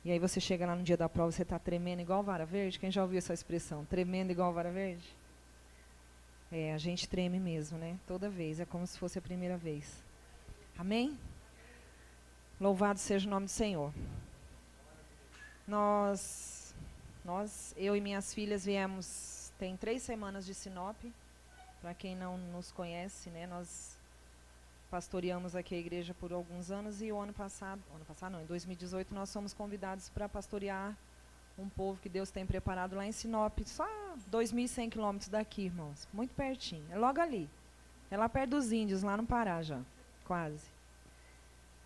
E aí você chega lá no dia da prova, você está tremendo igual vara verde. Quem já ouviu essa expressão? Tremendo igual vara verde? É, a gente treme mesmo, né? Toda vez, é como se fosse a primeira vez. Amém? Louvado seja o nome do Senhor. Eu e minhas filhas viemos, tem 3 semanas de Sinop. Para quem não nos conhece, né? Nós pastoreamos aqui a igreja por alguns anos e o ano passado não, em 2018 nós fomos convidados para pastorear um povo que Deus tem preparado lá em Sinop, só 2.100 quilômetros daqui, irmãos, muito pertinho, é logo ali, é lá perto dos índios, lá no Pará já, quase.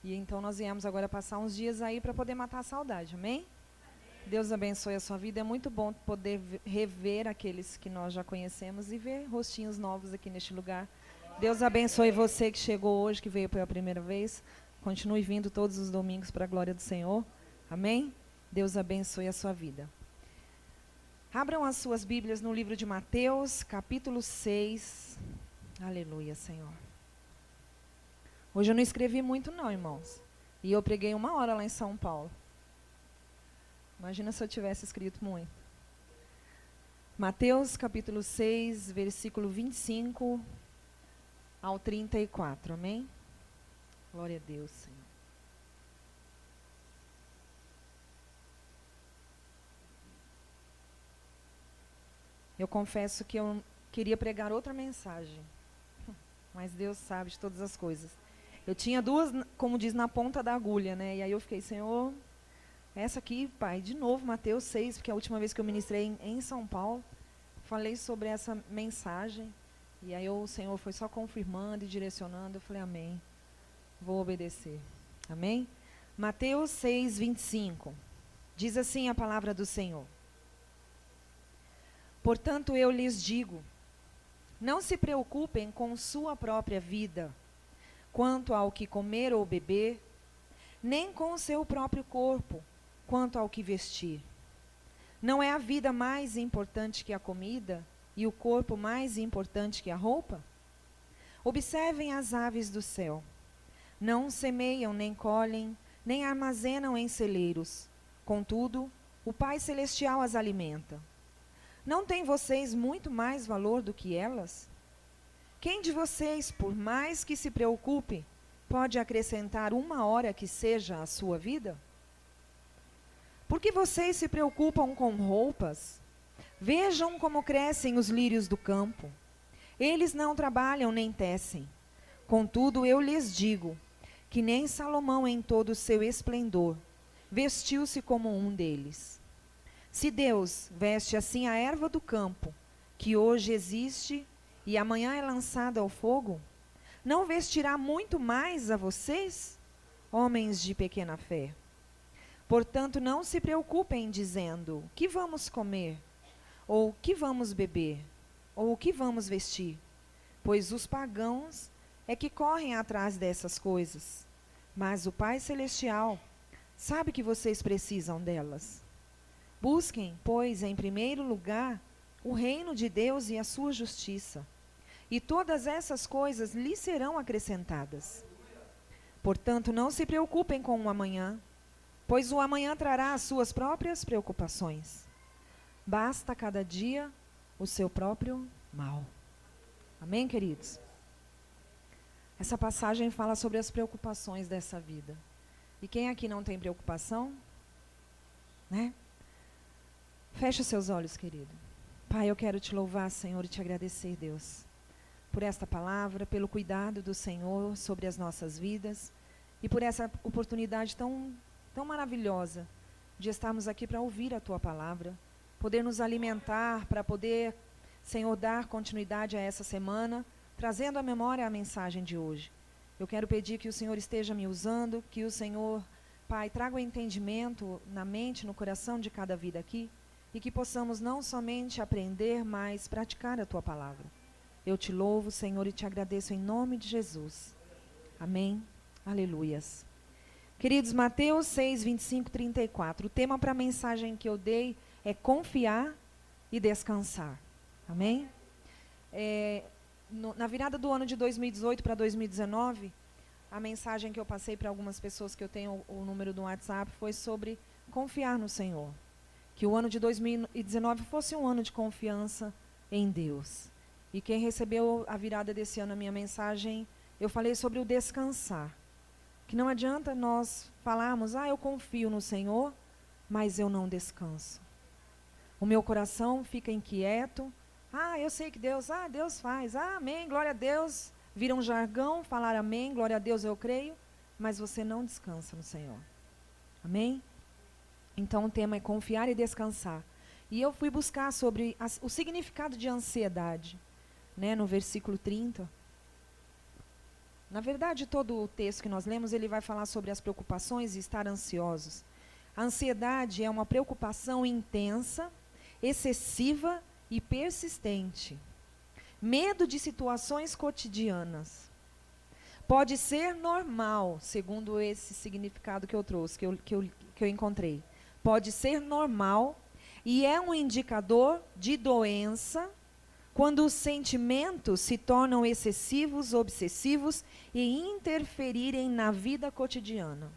E então nós viemos agora passar uns dias aí para poder matar a saudade, amém? Deus abençoe a sua vida, é muito bom poder rever aqueles que nós já conhecemos e ver rostinhos novos aqui neste lugar. Deus abençoe você que chegou hoje, que veio pela primeira vez. Continue vindo todos os domingos para a glória do Senhor. Amém? Deus abençoe a sua vida. Abram as suas Bíblias no livro de Mateus, capítulo 6. Aleluia, Senhor. Hoje eu não escrevi muito não, irmãos. E eu preguei 1 hora lá em São Paulo. Imagina se eu tivesse escrito muito. Mateus, capítulo 6, versículo 25 ao 34, amém? Glória a Deus, Senhor. Eu confesso que eu queria pregar outra mensagem, mas Deus sabe de todas as coisas. Eu tinha 2, como diz, na ponta da agulha, né? E aí eu fiquei, Senhor, essa aqui, Pai, de novo, Mateus 6, porque a última vez que eu ministrei em São Paulo, falei sobre essa mensagem. E aí o Senhor foi só confirmando e direcionando. Eu falei, amém, vou obedecer. Amém? Mateus 6, 25. Diz assim a palavra do Senhor. Portanto, eu lhes digo, não se preocupem com sua própria vida, quanto ao que comer ou beber, nem com o seu próprio corpo, quanto ao que vestir. Não é a vida mais importante que a comida, e o corpo mais importante que a roupa? Observem as aves do céu. Não semeiam, nem colhem, nem armazenam em celeiros. Contudo, o Pai Celestial as alimenta. Não têm vocês muito mais valor do que elas? Quem de vocês, por mais que se preocupe, pode acrescentar 1 hora que seja à sua vida? Por que vocês se preocupam com roupas? Vejam como crescem os lírios do campo. Eles não trabalham nem tecem. Contudo, eu lhes digo que nem Salomão em todo o seu esplendor vestiu-se como um deles. Se Deus veste assim a erva do campo, que hoje existe e amanhã é lançada ao fogo, não vestirá muito mais a vocês, homens de pequena fé? Portanto, não se preocupem dizendo, que vamos comer? Ou o que vamos beber? Ou o que vamos vestir? Pois os pagãos é que correm atrás dessas coisas. Mas o Pai Celestial sabe que vocês precisam delas. Busquem, pois, em primeiro lugar, o reino de Deus e a sua justiça. E todas essas coisas lhes serão acrescentadas. Portanto, não se preocupem com o amanhã, pois o amanhã trará as suas próprias preocupações. Basta cada dia o seu próprio mal. Amém, queridos? Essa passagem fala sobre as preocupações dessa vida. E quem aqui não tem preocupação? Né? Feche os seus olhos, querido. Pai, eu quero te louvar, Senhor, e te agradecer, Deus, por esta palavra, pelo cuidado do Senhor sobre as nossas vidas e por essa oportunidade tão maravilhosa de estarmos aqui para ouvir a Tua palavra, poder nos alimentar, para poder, Senhor, dar continuidade a essa semana, trazendo à memória a mensagem de hoje. Eu quero pedir que o Senhor esteja me usando, que o Senhor, Pai, traga o entendimento na mente, no coração de cada vida aqui, e que possamos não somente aprender, mas praticar a Tua palavra. Eu te louvo, Senhor, e te agradeço em nome de Jesus. Amém. Aleluias. Queridos, Mateus 6, 25, 34. O tema para a mensagem que eu dei é confiar e descansar. Amém? Na virada do ano de 2018 para 2019, a mensagem que eu passei para algumas pessoas que eu tenho o número do WhatsApp foi sobre confiar no Senhor. Que o ano de 2019 fosse um ano de confiança em Deus. E quem recebeu a virada desse ano, a minha mensagem, eu falei sobre o descansar. Que não adianta nós falarmos, eu confio no Senhor, mas eu não descanso. O meu coração fica inquieto. Eu sei que Deus faz. Amém, glória a Deus. Vira um jargão, falar amém, glória a Deus, eu creio. Mas você não descansa no Senhor. Amém? Então o tema é confiar e descansar. E eu fui buscar sobre o significado de ansiedade, né, no versículo 30. Na verdade, todo o texto que nós lemos, ele vai falar sobre as preocupações e estar ansiosos. A ansiedade é uma preocupação intensa, excessiva e persistente. Medo de situações cotidianas. Pode ser normal, segundo esse significado que eu trouxe, que eu encontrei. Pode ser normal e é um indicador de doença quando os sentimentos se tornam excessivos, obsessivos e interferirem na vida cotidiana.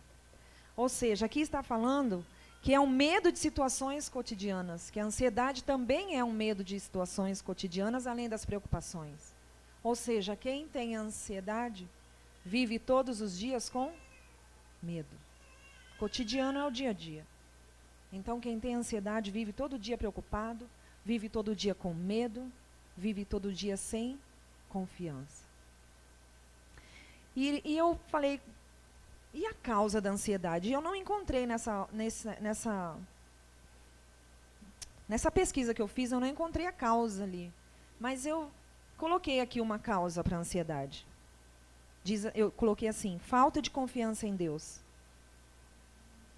Ou seja, aqui está falando que é um medo de situações cotidianas, que a ansiedade também é um medo de situações cotidianas, além das preocupações. Ou seja, quem tem ansiedade vive todos os dias com medo. Cotidiano é o dia a dia. Então, quem tem ansiedade vive todo dia preocupado, vive todo dia com medo, vive todo dia sem confiança. E eu falei, e a causa da ansiedade? Eu não encontrei nessa pesquisa que eu fiz, eu não encontrei a causa ali. Mas eu coloquei aqui uma causa para a ansiedade. Eu coloquei assim, falta de confiança em Deus.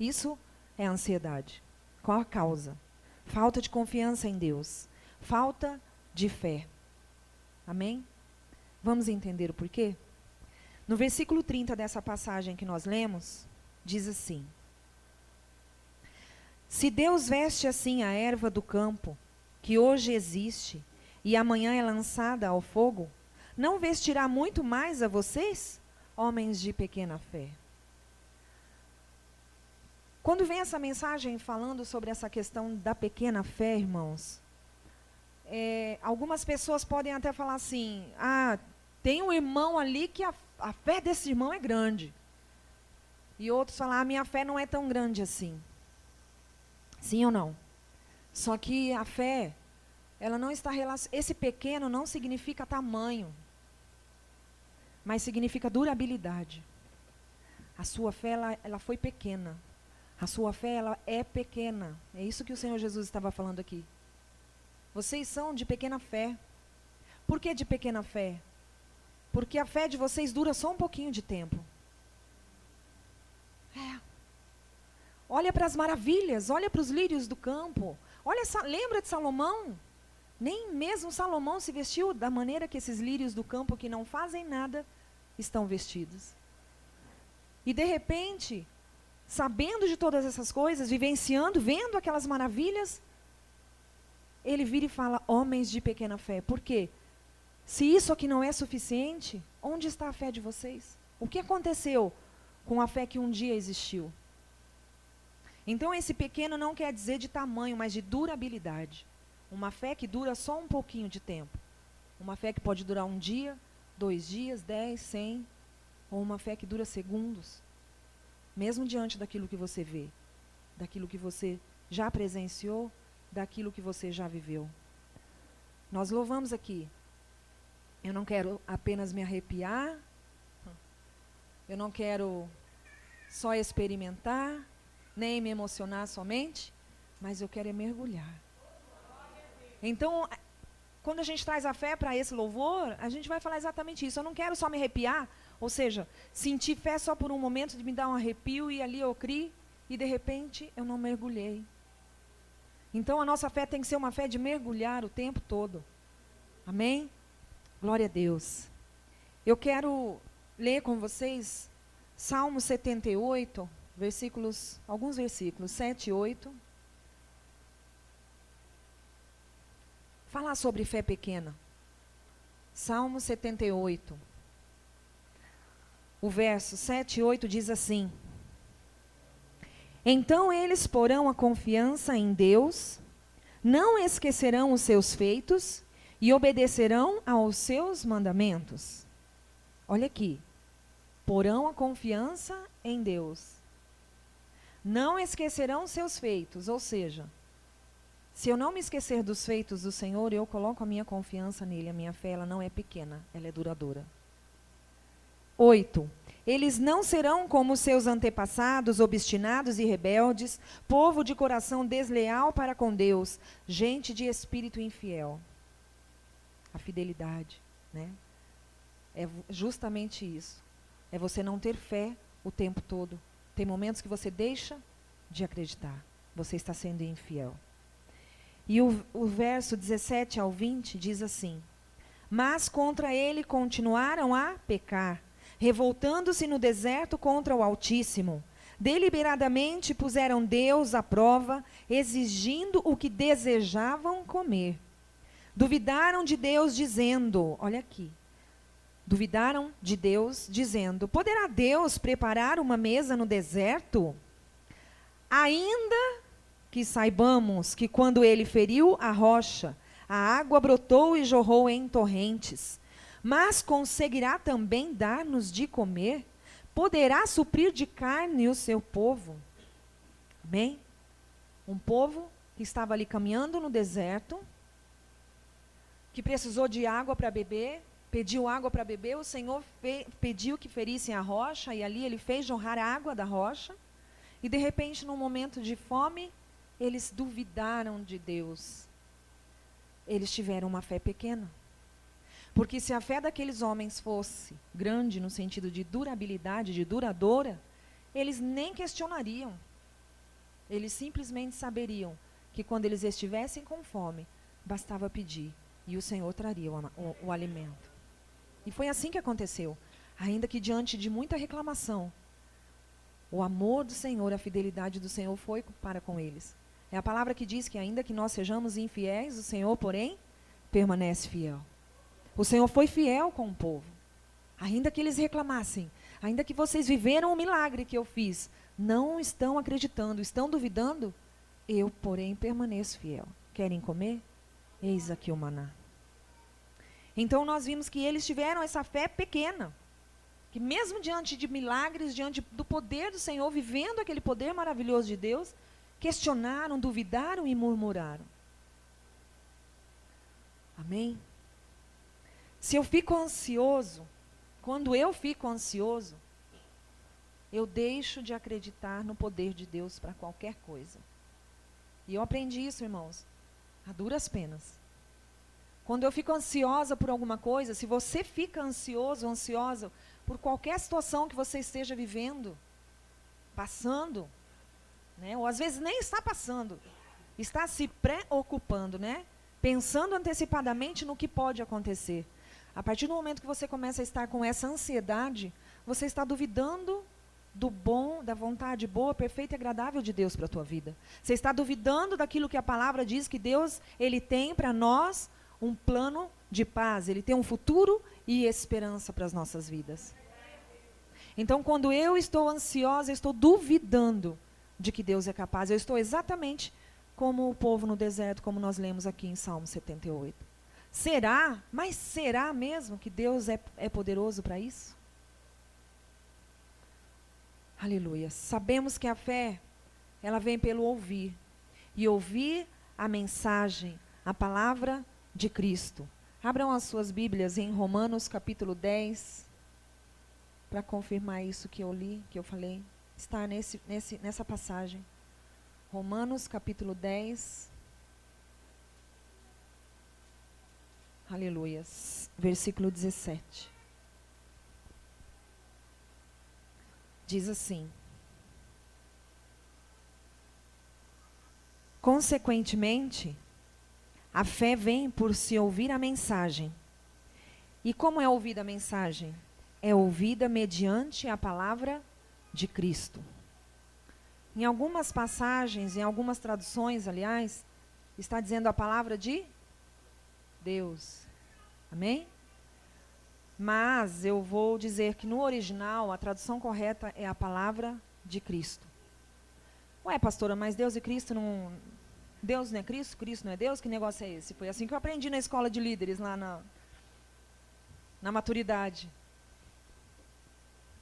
Isso é ansiedade. Qual a causa? Falta de confiança em Deus. Falta de fé. Amém? Vamos entender o porquê? No versículo 30 dessa passagem que nós lemos, diz assim: se Deus veste assim a erva do campo, que hoje existe, e amanhã é lançada ao fogo, não vestirá muito mais a vocês, homens de pequena fé? Quando vem essa mensagem falando sobre essa questão da pequena fé, irmãos, algumas pessoas podem até falar assim, tem um irmão ali que a fé desse irmão é grande. E outros falam, minha fé não é tão grande assim. Sim ou não? Só que a fé, ela não está relacionada. Esse pequeno não significa tamanho, mas significa durabilidade. A sua fé, ela foi pequena. A sua fé, ela é pequena. É isso que o Senhor Jesus estava falando aqui. Vocês são de pequena fé. Por que de pequena fé? Porque a fé de vocês dura só um pouquinho de tempo. Olha para as maravilhas, olha para os lírios do campo. Lembra de Salomão? Nem mesmo Salomão se vestiu da maneira que esses lírios do campo que não fazem nada estão vestidos. E de repente, sabendo de todas essas coisas, vivenciando, vendo aquelas maravilhas, ele vira e fala, homens de pequena fé. Por quê? Se isso aqui não é suficiente, onde está a fé de vocês? O que aconteceu com a fé que um dia existiu? Então, esse pequeno não quer dizer de tamanho, mas de durabilidade. Uma fé que dura só um pouquinho de tempo. Uma fé que pode durar um dia, 2 dias, 10, 100, ou uma fé que dura segundos. Mesmo diante daquilo que você vê, daquilo que você já presenciou, daquilo que você já viveu. Nós louvamos aqui. Eu não quero apenas me arrepiar, eu não quero só experimentar, nem me emocionar somente, mas eu quero mergulhar. Então, quando a gente traz a fé para esse louvor, a gente vai falar exatamente isso. Eu não quero só me arrepiar, ou seja, sentir fé só por um momento de me dar um arrepio e ali eu criei e de repente eu não mergulhei. Então a nossa fé tem que ser uma fé de mergulhar o tempo todo. Amém? Glória a Deus. Eu quero ler com vocês Salmo 78, alguns versículos, 7 e 8. Falar sobre fé pequena. Salmo 78. O verso 7 e 8 diz assim: Então eles porão a confiança em Deus, não esquecerão os seus feitos e obedecerão aos seus mandamentos. Olha aqui. Porão a confiança em Deus. Não esquecerão seus feitos, ou seja, se eu não me esquecer dos feitos do Senhor, eu coloco a minha confiança nele, a minha fé, ela não é pequena, ela é duradoura. 8. Eles não serão como seus antepassados, obstinados e rebeldes, povo de coração desleal para com Deus, gente de espírito infiel. A fidelidade, né? É justamente isso. É você não ter fé o tempo todo. Tem momentos que você deixa de acreditar. Você está sendo infiel. E o verso 17 ao 20 diz assim: Mas contra ele continuaram a pecar, revoltando-se no deserto contra o Altíssimo. Deliberadamente puseram Deus à prova, exigindo o que desejavam comer. Duvidaram de Deus, dizendo, olha aqui, duvidaram de Deus, dizendo, poderá Deus preparar uma mesa no deserto? Ainda que saibamos que quando ele feriu a rocha, a água brotou e jorrou em torrentes. Mas conseguirá também dar-nos de comer? Poderá suprir de carne o seu povo? Amém? Um povo que estava ali caminhando no deserto, que precisou de água para beber, pediu água para beber, o Senhor pediu que ferissem a rocha, e ali ele fez jorrar a água da rocha, e de repente, num momento de fome, eles duvidaram de Deus. Eles tiveram uma fé pequena. Porque se a fé daqueles homens fosse grande no sentido de durabilidade, de duradoura, eles nem questionariam. Eles simplesmente saberiam que quando eles estivessem com fome, bastava pedir e o Senhor traria o alimento. E foi assim que aconteceu. Ainda que diante de muita reclamação, o amor do Senhor, a fidelidade do Senhor foi para com eles. É a palavra que diz que ainda que nós sejamos infiéis, o Senhor, porém, permanece fiel. O Senhor foi fiel com o povo. Ainda que eles reclamassem, ainda que vocês viveram o milagre que eu fiz, não estão acreditando, estão duvidando, eu, porém, permaneço fiel. Querem comer? Eis aqui o maná. Então nós vimos que eles tiveram essa fé pequena, que mesmo diante de milagres, diante do poder do Senhor, vivendo aquele poder maravilhoso de Deus, questionaram, duvidaram e murmuraram. Amém? Se eu fico ansioso, quando eu fico ansioso, eu deixo de acreditar no poder de Deus para qualquer coisa. E eu aprendi isso, irmãos, a duras penas. Quando eu fico ansiosa por alguma coisa, se você fica ansioso, ansiosa por qualquer situação que você esteja vivendo, passando, né? Ou às vezes nem está passando, está se preocupando, né? Pensando antecipadamente no que pode acontecer. A partir do momento que você começa a estar com essa ansiedade, você está duvidando do bom, da vontade boa, perfeita e agradável de Deus para a tua vida. Você está duvidando daquilo que a palavra diz, que Deus, Ele tem para nós um plano de paz, Ele tem um futuro e esperança para as nossas vidas. Então, quando eu estou ansiosa, eu estou duvidando de que Deus é capaz. Eu estou exatamente como o povo no deserto, como nós lemos aqui em Salmo 78. Será? Mas será mesmo que Deus é poderoso para isso? Aleluia. Sabemos que a fé, ela vem pelo ouvir. E ouvir a mensagem, a palavra de Cristo. Abram as suas Bíblias em Romanos capítulo 10, para confirmar isso que eu li, que eu falei. Está nessa passagem. Romanos capítulo 10. Aleluia. Versículo 17. Diz assim: consequentemente, a fé vem por se ouvir a mensagem. E como é ouvida a mensagem? É ouvida mediante a palavra de Cristo. Em algumas passagens, em algumas traduções, aliás, está dizendo a palavra de Deus. Amém? Mas eu vou dizer que no original, a tradução correta é a palavra de Cristo. Ué, pastora, mas Deus e Cristo não... Deus não é Cristo, Cristo não é Deus? Que negócio é esse? Foi assim que eu aprendi na escola de líderes, lá na maturidade.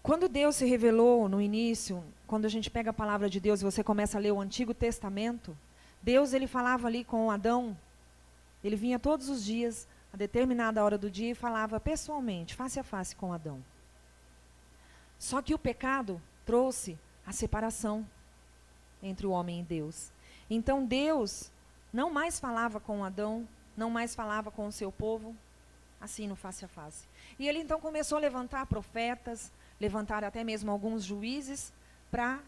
Quando Deus se revelou no início, quando a gente pega a palavra de Deus e você começa a ler o Antigo Testamento, Deus, ele falava ali com Adão, ele vinha todos os dias, a determinada hora do dia, e falava pessoalmente, face a face com Adão. Só que o pecado trouxe a separação entre o homem e Deus. Então Deus não mais falava com Adão, não mais falava com o seu povo, assim no face a face. E ele então começou a levantar profetas, levantar até mesmo alguns juízes, para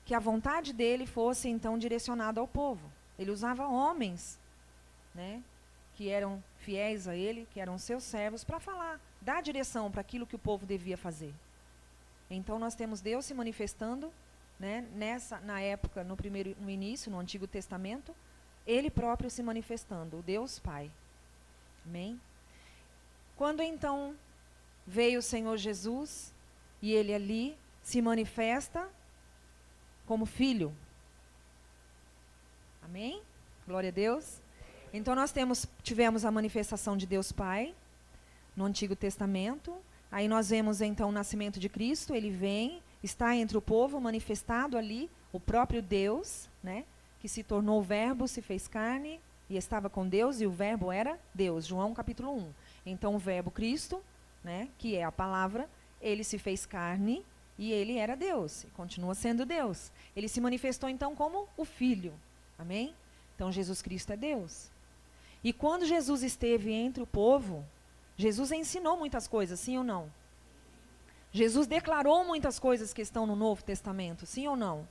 que a vontade dele fosse então direcionada ao povo. Ele usava homens, né, que eram fiéis a ele, que eram seus servos, para falar, dar direção para aquilo que o povo devia fazer. Então nós temos Deus se manifestando, né, na época, no início, no Antigo Testamento, ele próprio se manifestando, o Deus Pai. Amém? Quando então veio o Senhor Jesus, e ele ali se manifesta como filho. Amém? Glória a Deus. Então nós tivemos a manifestação de Deus Pai no Antigo Testamento. Aí nós vemos então o nascimento de Cristo, ele vem, está entre o povo, manifestado ali, o próprio Deus, né, que se tornou o verbo, se fez carne, e estava com Deus, e o verbo era Deus, João capítulo 1. Então o verbo Cristo, né, que é a palavra, ele se fez carne, e ele era Deus, e continua sendo Deus. Ele se manifestou então como o Filho, amém? Então Jesus Cristo é Deus. E quando Jesus esteve entre o povo, Jesus ensinou muitas coisas, sim ou não? Jesus declarou muitas coisas que estão no Novo Testamento, sim ou não?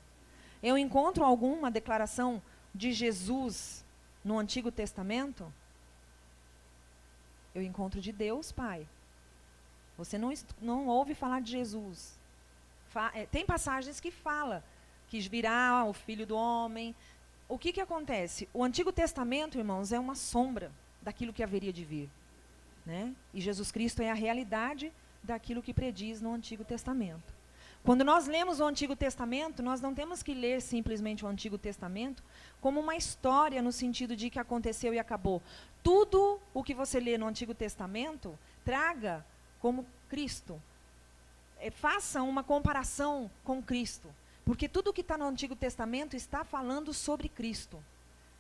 Eu encontro alguma declaração de Jesus no Antigo Testamento? Eu encontro de Deus Pai. Você não ouve falar de Jesus. Tem passagens que fala que virá o Filho do Homem. O que acontece? O Antigo Testamento, irmãos, é uma sombra daquilo que haveria de vir, né? E Jesus Cristo é a realidade daquilo que prediz no Antigo Testamento. Quando nós lemos o Antigo Testamento, nós não temos que ler simplesmente o Antigo Testamento como uma história no sentido de que aconteceu e acabou. Tudo o que você lê no Antigo Testamento, traga como Cristo. Faça uma comparação com Cristo. Porque tudo que está no Antigo Testamento está falando sobre Cristo.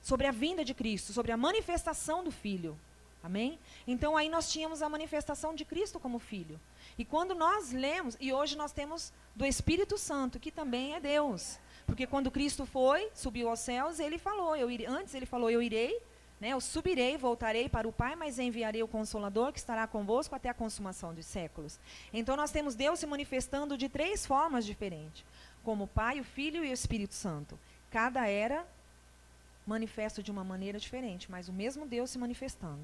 Sobre a vinda de Cristo, sobre a manifestação do Filho. Amém? Então aí nós tínhamos a manifestação de Cristo como Filho. E quando nós lemos, e hoje nós temos do Espírito Santo, que também é Deus. Porque quando Cristo subiu aos céus, ele falou, antes ele falou, eu irei, né, eu subirei, voltarei para o Pai, mas enviarei o Consolador que estará convosco até a consumação dos séculos. Então nós temos Deus se manifestando de 3 formas diferentes. Como o Pai, o Filho e o Espírito Santo. Cada era manifesta de uma maneira diferente, mas o mesmo Deus se manifestando.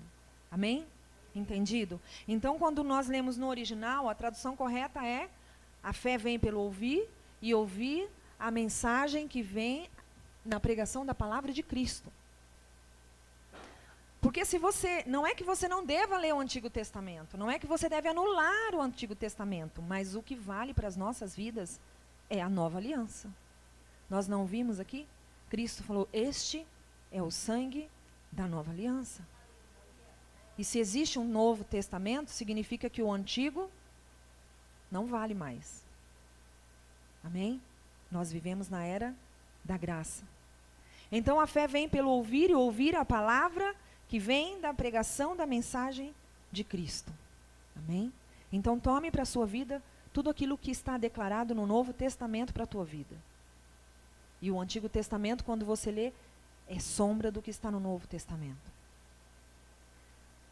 Amém? Entendido? Então, quando nós lemos no original, a tradução correta é: a fé vem pelo ouvir, e ouvir a mensagem que vem na pregação da palavra de Cristo. Porque não é que você não deva ler o Antigo Testamento, não é que você deve anular o Antigo Testamento, mas o que vale para as nossas vidas é a nova aliança. Nós não vimos aqui? Cristo falou, este é o sangue da nova aliança. E se existe um Novo Testamento, significa que o Antigo não vale mais. Amém? Nós vivemos na era da graça. Então a fé vem pelo ouvir, e ouvir a palavra que vem da pregação da mensagem de Cristo. Amém? Então tome para a sua vida tudo aquilo que está declarado no Novo Testamento para a tua vida. E o Antigo Testamento, quando você lê, é sombra do que está no Novo Testamento.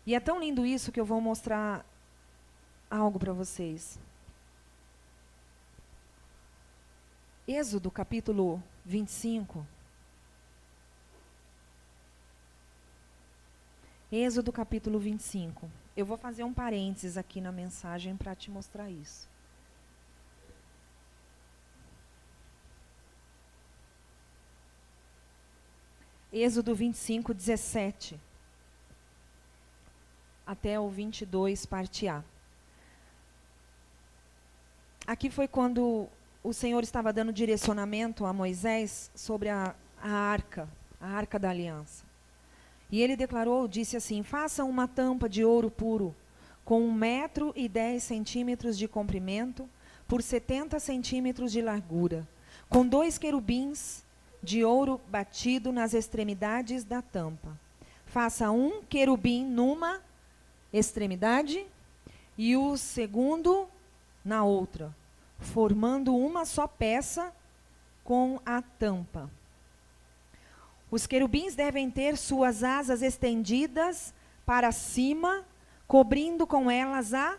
E é tão lindo isso que eu vou mostrar algo para vocês. Êxodo capítulo 25. Êxodo capítulo 25. Eu vou fazer um parênteses aqui na mensagem para te mostrar isso. Êxodo 25, 17. Até o 22, parte A. Aqui foi quando o Senhor estava dando direcionamento a Moisés sobre a arca da aliança. E ele declarou, disse assim: faça uma tampa de ouro puro, com 1,10 metros de comprimento, por 70 centímetros de largura, com 2 querubins de ouro batido nas extremidades da tampa. Faça um querubim numa extremidade e o segundo na outra, formando uma só peça com a tampa. Os querubins devem ter suas asas estendidas para cima, cobrindo com elas a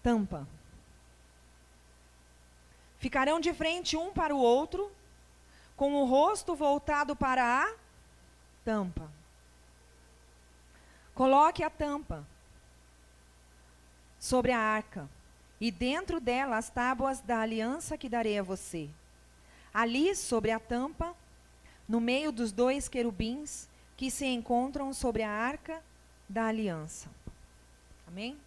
tampa. Ficarão de frente um para o outro, com o rosto voltado para a tampa. Coloque a tampa sobre a arca, e dentro dela as tábuas da aliança que darei a você. Ali, sobre a tampa, no meio dos 2 querubins que se encontram sobre a arca da aliança. Amém?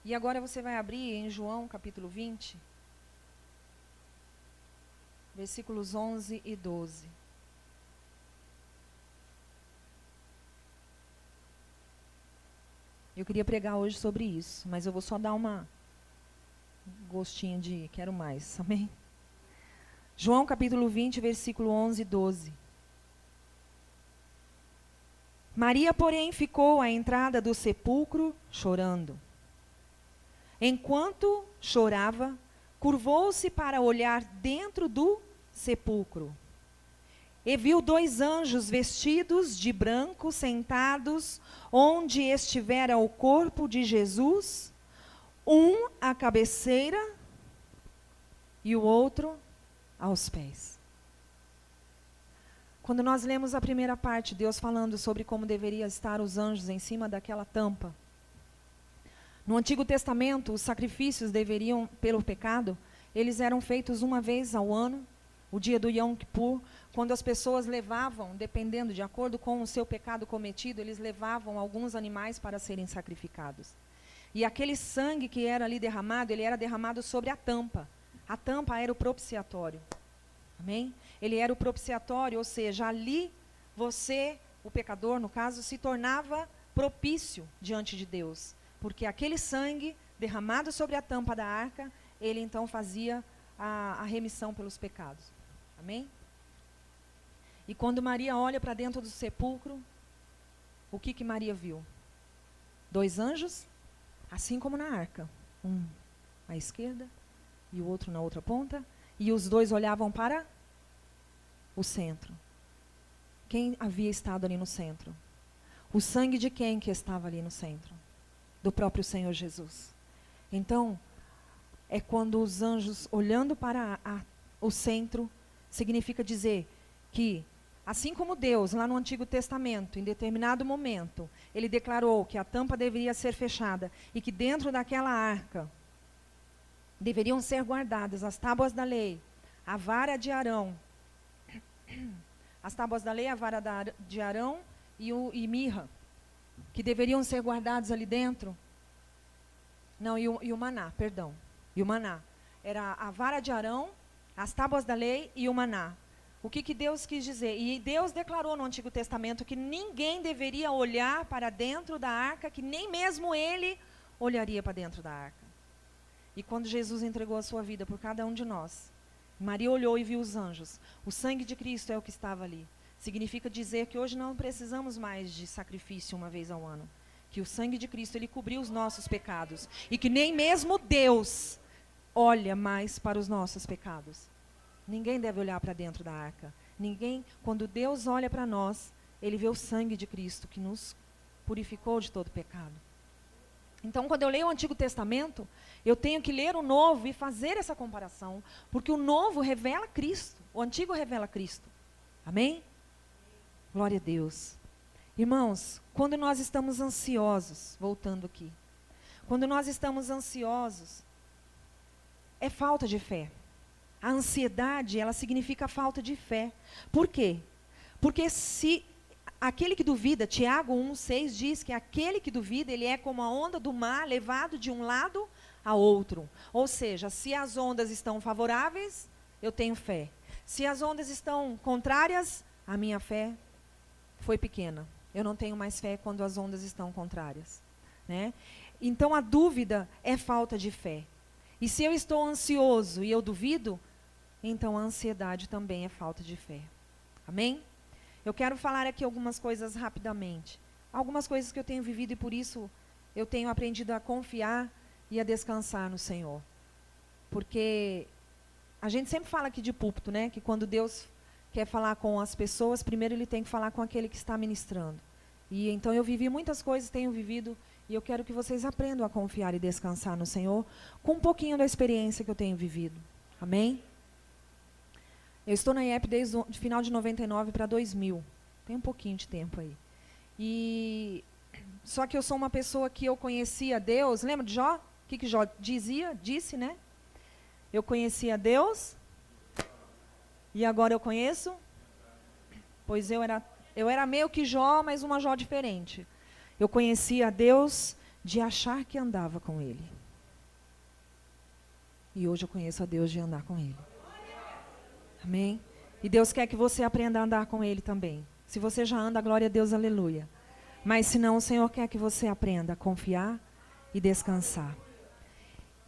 E agora você vai abrir em João capítulo 20, versículos 11 e 12. Eu queria pregar hoje sobre isso, mas eu vou só dar um gostinho de quero mais, amém? João capítulo 20, versículo 11 e 12. Maria, porém, ficou à entrada do sepulcro chorando. Enquanto chorava, curvou-se para olhar dentro do sepulcro. E viu 2 anjos vestidos de branco sentados onde estivera o corpo de Jesus, um à cabeceira e o outro aos pés. Quando nós lemos a primeira parte, Deus falando sobre como deveria estar os anjos em cima daquela tampa. No Antigo Testamento, os sacrifícios deveriam, pelo pecado, eles eram feitos uma vez ao ano, o dia do Yom Kippur, quando as pessoas levavam, dependendo, de acordo com o seu pecado cometido, eles levavam alguns animais para serem sacrificados. E aquele sangue que era ali derramado, ele era derramado sobre a tampa. A tampa era o propiciatório. Amém? Ele era o propiciatório, ou seja, ali você, o pecador no caso, se tornava propício diante de Deus. Porque aquele sangue derramado sobre a tampa da arca, ele então fazia a remissão pelos pecados. Amém? E quando Maria olha para dentro do sepulcro, o que Maria viu? 2 anjos, assim como na arca. Um à esquerda e o outro na outra ponta. E os 2 olhavam para o centro. Quem havia estado ali no centro? O sangue de quem que estava ali no centro? Do próprio Senhor Jesus. Então, é quando os anjos, olhando para o centro, significa dizer que, assim como Deus, lá no Antigo Testamento, em determinado momento, ele declarou que a tampa deveria ser fechada e que dentro daquela arca deveriam ser guardadas as tábuas da lei, a vara de Arão, as tábuas da lei, a vara de Arão e mirra, que deveriam ser guardados ali dentro. Não, e o maná, perdão. E o maná. Era a vara de Arão, as tábuas da lei e o maná. O que Deus quis dizer? E Deus declarou no Antigo Testamento que ninguém deveria olhar para dentro da arca, que nem mesmo ele olharia para dentro da arca. E quando Jesus entregou a sua vida por cada um de nós, Maria olhou e viu os anjos. O sangue de Cristo é o que estava ali. Significa dizer que hoje não precisamos mais de sacrifício uma vez ao ano. Que o sangue de Cristo, ele cobriu os nossos pecados. E que nem mesmo Deus olha mais para os nossos pecados. Ninguém deve olhar para dentro da arca. Ninguém, quando Deus olha para nós, ele vê o sangue de Cristo que nos purificou de todo pecado. Então, quando eu leio o Antigo Testamento, eu tenho que ler o Novo e fazer essa comparação, porque o Novo revela Cristo, o Antigo revela Cristo. Amém? Glória a Deus. Irmãos, quando nós estamos ansiosos, voltando aqui, quando nós estamos ansiosos, é falta de fé. A ansiedade, ela significa falta de fé. Por quê? Porque se aquele que duvida, Tiago 1,6 diz que aquele que duvida, ele é como a onda do mar levado de um lado a outro. Ou seja, se as ondas estão favoráveis, eu tenho fé. Se as ondas estão contrárias, a minha fé foi pequena. Eu não tenho mais fé quando as ondas estão contrárias, né? Então, a dúvida é falta de fé. E se eu estou ansioso e eu duvido, então a ansiedade também é falta de fé. Amém? Eu quero falar aqui algumas coisas rapidamente. Algumas coisas que eu tenho vivido e por isso eu tenho aprendido a confiar e a descansar no Senhor. Porque a gente sempre fala aqui de púlpito, né? Que quando Deus quer falar com as pessoas, primeiro Ele tem que falar com aquele que está ministrando. E então eu vivi muitas coisas, tenho vivido, e eu quero que vocês aprendam a confiar e descansar no Senhor com um pouquinho da experiência que eu tenho vivido. Amém? Eu estou na IEP desde o final de 99 para 2000. Tem um pouquinho de tempo aí. Só que eu sou uma pessoa que eu conhecia Deus. Lembra de Jó? O que Jó disse, né? Eu conhecia Deus e agora eu conheço. Pois eu era meio que Jó, mas uma Jó diferente. Eu conhecia Deus de achar que andava com Ele. E hoje eu conheço a Deus de andar com Ele. Amém? E Deus quer que você aprenda a andar com Ele também. Se você já anda, glória a Deus, aleluia. Mas se não, o Senhor quer que você aprenda a confiar e descansar.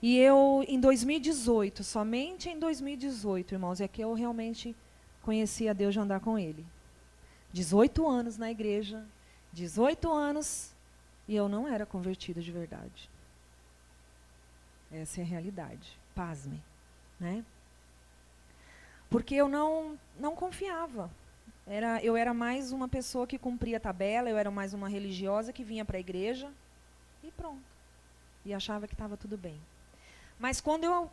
E eu, em 2018, somente em 2018, irmãos, é que eu realmente conheci a Deus de andar com Ele. 18 anos na igreja, 18 anos, e eu não era convertida de verdade. Essa é a realidade. Pasmem, né? Porque eu não confiava. Eu era mais uma pessoa que cumpria a tabela, eu era mais uma religiosa que vinha para a igreja e pronto. E achava que estava tudo bem. Mas quando eu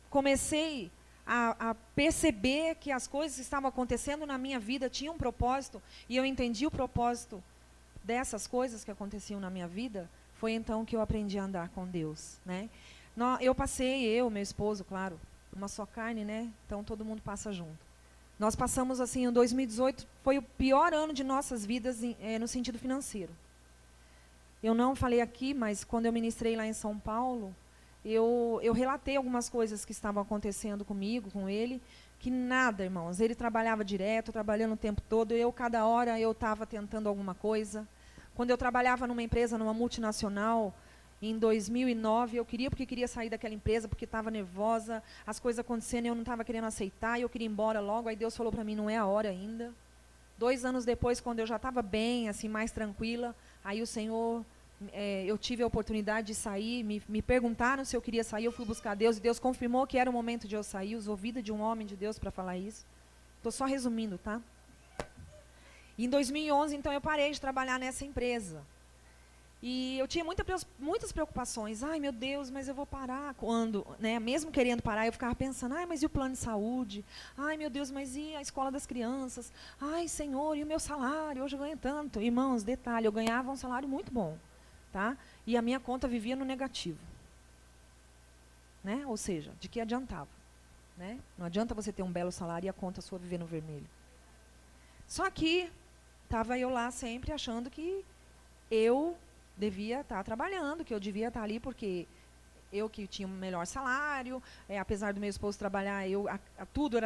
comecei a perceber que as coisas que estavam acontecendo na minha vida tinham um propósito, e eu entendi o propósito dessas coisas que aconteciam na minha vida, foi então que eu aprendi a andar com Deus, né? Meu esposo, claro, uma só carne, né? Então todo mundo passa junto. Nós passamos assim, em 2018, foi o pior ano de nossas vidas no sentido financeiro. Eu não falei aqui, mas quando eu ministrei lá em São Paulo, eu relatei algumas coisas que estavam acontecendo comigo, com ele, que nada, irmãos. Ele trabalhava direto, trabalhando o tempo todo, cada hora eu estava tentando alguma coisa. Quando eu trabalhava numa empresa, numa multinacional, em 2009, eu queria sair daquela empresa porque estava nervosa, as coisas acontecendo e eu não estava querendo aceitar, e eu queria ir embora logo, aí Deus falou para mim, não é a hora ainda. 2 anos depois, quando eu já estava bem, assim, mais tranquila, aí o Senhor... eu tive a oportunidade de sair, me perguntaram se eu queria sair, eu fui buscar Deus, e Deus confirmou que era o momento de eu sair, usou vida de um homem de Deus para falar isso. Estou só resumindo, tá? E em 2011, então, eu parei de trabalhar nessa empresa. E eu tinha muitas preocupações. Ai, meu Deus, mas eu vou parar quando, né? Mesmo querendo parar, eu ficava pensando, ai, mas e o plano de saúde? Ai, meu Deus, mas e a escola das crianças? Ai, Senhor, e o meu salário? Hoje eu ganho tanto. Irmãos, detalhe, eu ganhava um salário muito bom. Tá? E a minha conta vivia no negativo. Né? Ou seja, de que adiantava? Né? Não adianta você ter um belo salário e a conta sua viver no vermelho. Só que estava eu lá sempre achando que eu devia estar trabalhando, que eu devia estar ali porque eu que tinha um melhor salário, apesar do meu esposo trabalhar, tudo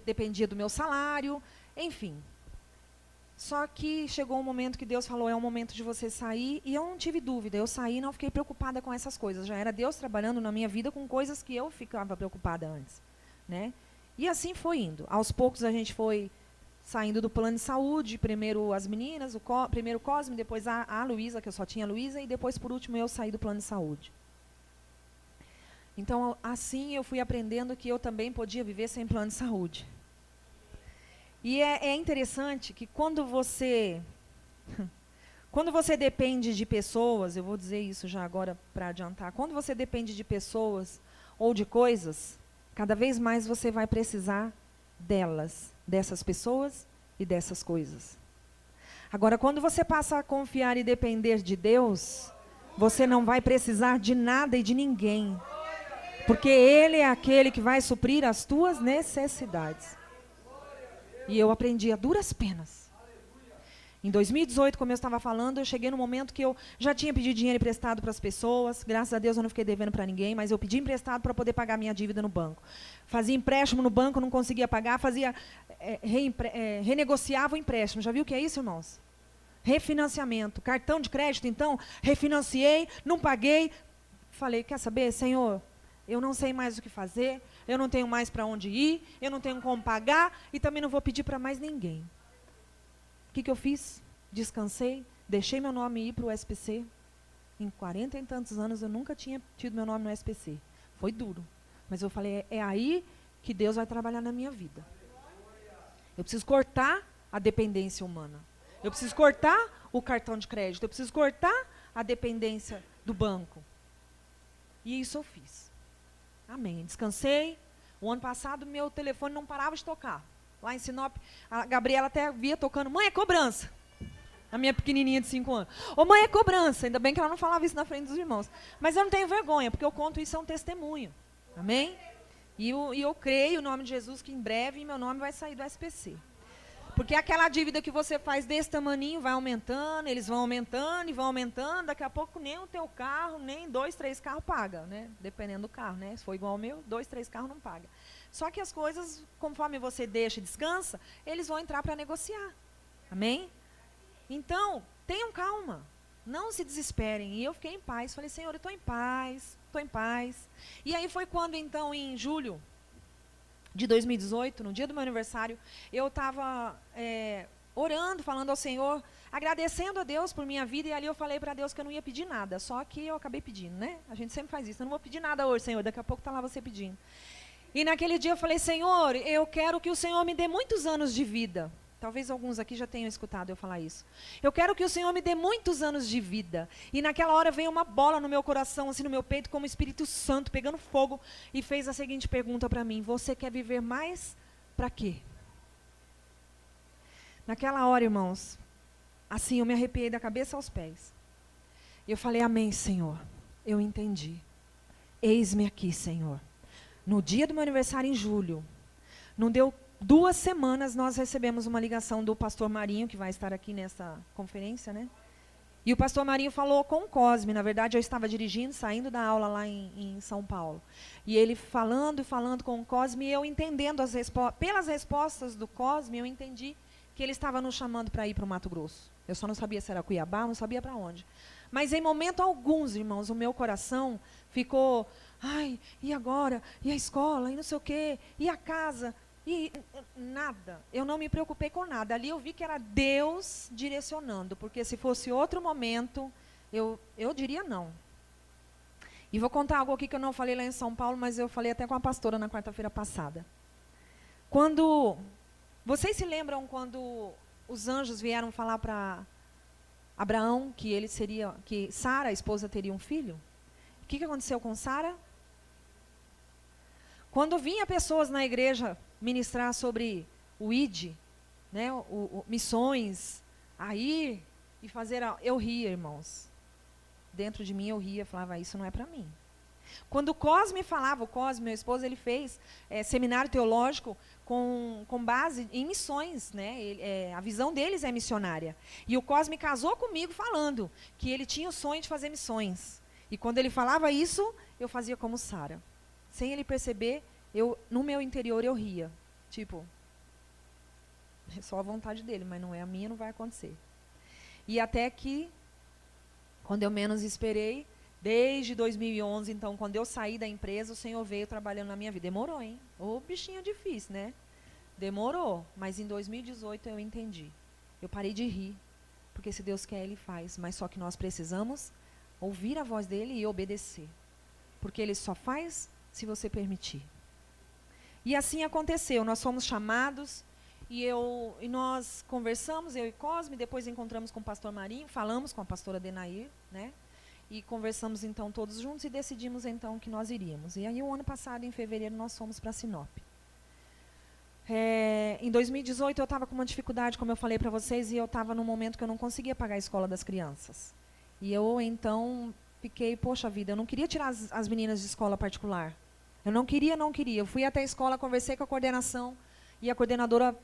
dependia do meu salário, enfim. Só que chegou um momento que Deus falou, é o momento de você sair, e eu não tive dúvida, eu saí e não fiquei preocupada com essas coisas, já era Deus trabalhando na minha vida com coisas que eu ficava preocupada antes, né? E assim foi indo, aos poucos a gente foi saindo do plano de saúde, primeiro as meninas, primeiro o Cosme, depois a Luísa, que eu só tinha a Luísa, e depois por último eu saí do plano de saúde. Então assim eu fui aprendendo que eu também podia viver sem plano de saúde. E é interessante que quando você depende de pessoas, eu vou dizer isso já agora para adiantar, quando você depende de pessoas ou de coisas, cada vez mais você vai precisar dessas pessoas e dessas coisas. Agora, quando você passa a confiar e depender de Deus, você não vai precisar de nada e de ninguém, porque Ele é aquele que vai suprir as tuas necessidades. E eu aprendi a duras penas. Em 2018, como eu estava falando, eu cheguei no momento que eu já tinha pedido dinheiro emprestado para as pessoas. Graças a Deus eu não fiquei devendo para ninguém, mas eu pedi emprestado para poder pagar minha dívida no banco. Fazia empréstimo no banco, não conseguia pagar, renegociava o empréstimo. Já viu o que é isso, irmãos? Refinanciamento. Cartão de crédito, então, refinanciei, não paguei. Falei, quer saber, Senhor, eu não sei mais o que fazer, eu não tenho mais para onde ir, eu não tenho como pagar e também não vou pedir para mais ninguém. O que eu fiz? Descansei, deixei meu nome ir para o SPC. Em 40 e tantos anos eu nunca tinha tido meu nome no SPC. Foi duro. Mas eu falei, é aí que Deus vai trabalhar na minha vida. Eu preciso cortar a dependência humana. Eu preciso cortar o cartão de crédito. Eu preciso cortar a dependência do banco. E isso eu fiz. Amém. Descansei. O ano passado meu telefone não parava de tocar. Lá em Sinop, a Gabriela até via tocando, mãe, é cobrança. A minha pequenininha de 5 anos. Ô, mãe, é cobrança. Ainda bem que ela não falava isso na frente dos irmãos. Mas eu não tenho vergonha, porque eu conto isso, é um testemunho. Amém? E eu creio, em nome de Jesus, que em breve meu nome vai sair do SPC. Porque aquela dívida que você faz desse tamaninho vai aumentando, eles vão aumentando e vão aumentando. Daqui a pouco nem o teu carro, nem 2, 3 carros paga, né? Dependendo do carro, né? Se for igual ao meu, 2, 3 carros não paga. Só que as coisas, conforme você deixa e descansa, eles vão entrar para negociar. Amém? Então, tenham calma. Não se desesperem. E eu fiquei em paz. Falei, Senhor, eu estou em paz. Estou em paz. E aí foi quando, então, em julho de 2018, no dia do meu aniversário, eu estava orando, falando ao Senhor, agradecendo a Deus por minha vida. E ali eu falei para Deus que eu não ia pedir nada. Só que eu acabei pedindo, né? A gente sempre faz isso. Eu não vou pedir nada hoje, Senhor. Daqui a pouco está lá você pedindo. E naquele dia eu falei, Senhor, eu quero que o Senhor me dê muitos anos de vida. Talvez alguns aqui já tenham escutado eu falar isso. Eu quero que o Senhor me dê muitos anos de vida. E naquela hora veio uma bola no meu coração, assim no meu peito, como o Espírito Santo, pegando fogo, e fez a seguinte pergunta para mim, você quer viver mais para quê? Naquela hora, irmãos, assim eu me arrepiei da cabeça aos pés. E eu falei, amém, Senhor, eu entendi. Eis-me aqui, Senhor. No dia do meu aniversário, em julho, não deu 2 semanas, nós recebemos uma ligação do pastor Marinho, que vai estar aqui nessa conferência, né? E o pastor Marinho falou com o Cosme. Na verdade, eu estava dirigindo, saindo da aula lá em São Paulo. E ele falando com o Cosme, e eu entendendo pelas respostas do Cosme, eu entendi que ele estava nos chamando para ir para o Mato Grosso. Eu só não sabia se era Cuiabá, não sabia para onde. Mas em momento alguns, irmãos, o meu coração ficou, ai, e agora? E a escola? E não sei o quê? E a casa? E nada. Eu não me preocupei com nada. Ali eu vi que era Deus direcionando, porque se fosse outro momento, eu diria não. E vou contar algo aqui que eu não falei lá em São Paulo, mas eu falei até com a pastora na quarta-feira passada. Vocês se lembram quando os anjos vieram falar para Abraão que Sara, a esposa, teria um filho? O que aconteceu com Sara? Quando vinha pessoas na igreja ministrar sobre o ID, né, missões, a ir e fazer... Eu ria, irmãos. Dentro de mim eu ria, falava, isso não é para mim. Quando o Cosme falava, meu esposo, ele fez seminário teológico com base em missões, né? A visão deles é missionária. E o Cosme casou comigo falando que ele tinha o sonho de fazer missões. E quando ele falava isso, eu fazia como Sara. Sem ele perceber, no meu interior eu ria. Tipo, é só a vontade dele, mas não é a minha, não vai acontecer. E até que, quando eu menos esperei, desde 2011, então, quando eu saí da empresa, o Senhor veio trabalhando na minha vida. Demorou, hein? Ô, bichinho difícil, né? Demorou, mas em 2018 eu entendi. Eu parei de rir, porque se Deus quer, Ele faz. Mas só que nós precisamos ouvir a voz dEle e obedecer. Porque Ele só faz se você permitir. E assim aconteceu. Nós fomos chamados e nós conversamos, eu e Cosme, depois encontramos com o pastor Marinho, falamos com a pastora Denair, né? E conversamos então todos juntos e decidimos então que nós iríamos. E aí o ano passado, em fevereiro, nós fomos para Sinop. Em 2018 eu estava com uma dificuldade, como eu falei para vocês, e eu estava num momento que eu não conseguia pagar a escola das crianças. E eu então fiquei, poxa vida, eu não queria tirar as meninas de escola particular. Eu não queria. Eu fui até a escola, conversei com a coordenação, e a coordenadora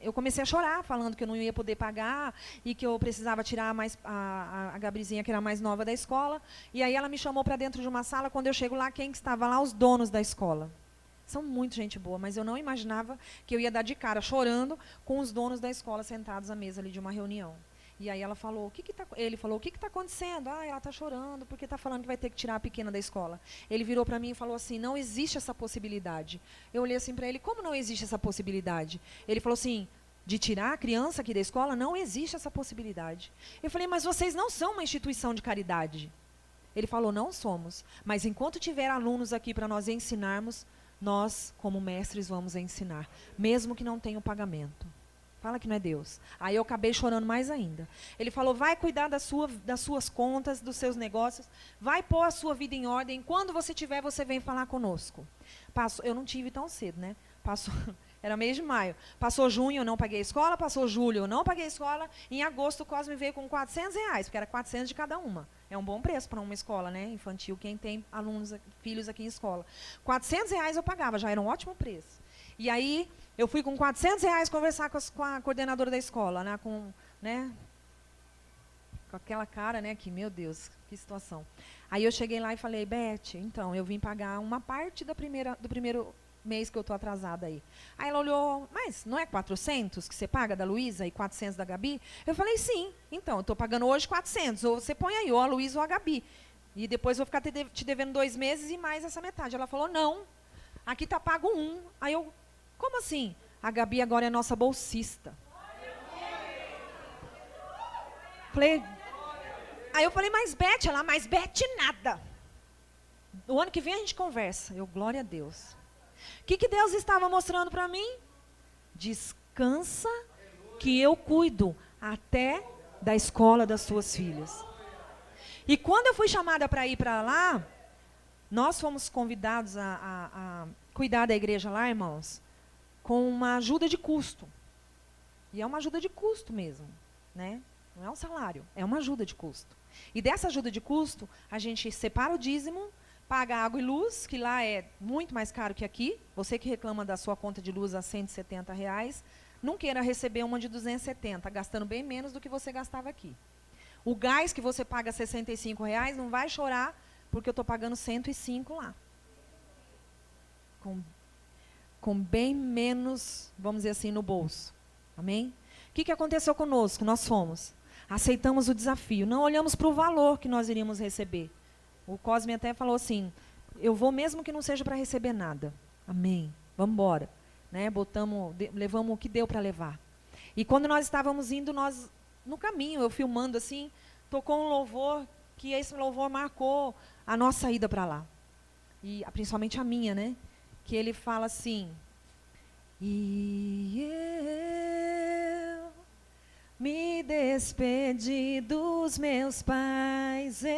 eu comecei a chorar, falando que eu não ia poder pagar e que eu precisava tirar a Gabrizinha, que era a mais nova da escola. E aí ela me chamou para dentro de uma sala. Quando eu chego lá, quem que estava lá? Os donos da escola. São muito gente boa, mas eu não imaginava que eu ia dar de cara, chorando, com os donos da escola sentados à mesa ali de uma reunião. E aí ela falou, ele falou, o que está acontecendo? Ah, ela está chorando porque está falando que vai ter que tirar a pequena da escola. Ele virou para mim e falou assim, não existe essa possibilidade. Eu olhei assim para ele, como não existe essa possibilidade? Ele falou assim, de tirar a criança aqui da escola, não existe essa possibilidade. Eu falei, mas vocês não são uma instituição de caridade. Ele falou, não somos, mas enquanto tiver alunos aqui para nós ensinarmos, nós, como mestres, vamos ensinar, mesmo que não tenha o pagamento. Fala que não é Deus. Aí eu acabei chorando mais ainda. Ele falou, vai cuidar das suas contas, dos seus negócios, vai pôr a sua vida em ordem. Quando você tiver, você vem falar conosco. Eu não tive tão cedo, né? Era mês de maio. Passou junho, eu não paguei a escola. Passou julho, eu não paguei a escola. Em agosto, o Cosme veio com R$400, porque era 400 de cada uma. É um bom preço para uma escola, né, infantil, quem tem filhos aqui em escola. R$400 eu pagava, já era um ótimo preço. E aí, eu fui com R$400 conversar com a coordenadora da escola, né, com aquela cara, né, que, meu Deus, que situação. Aí eu cheguei lá e falei, Beth, então, eu vim pagar uma parte do primeiro mês que eu estou atrasada aí. Aí ela olhou, mas não é 400 que você paga da Luísa e 400 da Gabi? Eu falei, sim, então, eu estou pagando hoje 400, ou você põe aí, ou a Luísa ou a Gabi. E depois eu vou ficar te devendo 2 meses e mais essa metade. Ela falou, não, aqui está pago 1. Aí eu, como assim? A Gabi agora é nossa bolsista. Aí eu falei, mas Beth, ela, mas Beth nada. O ano que vem a gente conversa. Eu, glória a Deus. O que Deus estava mostrando para mim? Descansa que eu cuido até da escola das suas filhas. E quando eu fui chamada para ir para lá, nós fomos convidados a cuidar da igreja lá, irmãos, com uma ajuda de custo. E é uma ajuda de custo mesmo, né? Não é um salário, é uma ajuda de custo. E dessa ajuda de custo, a gente separa o dízimo, paga água e luz, que lá é muito mais caro que aqui. Você que reclama da sua conta de luz a R$170, não queira receber uma de 270, gastando bem menos do que você gastava aqui. O gás que você paga R$65, não vai chorar, porque eu estou pagando 105 lá. Com bem menos, vamos dizer assim, no bolso. Amém? O que aconteceu conosco? Nós aceitamos o desafio, não olhamos para o valor que nós iríamos receber. O Cosme até falou assim, eu vou mesmo que não seja para receber nada. Amém. Vamos embora. Né? Levamos o que deu para levar. E quando nós estávamos indo, no caminho, eu filmando assim, tocou um louvor, que esse louvor marcou a nossa ida para lá. E principalmente a minha, né? Que ele fala assim, e eu me despedi dos meus pais, eu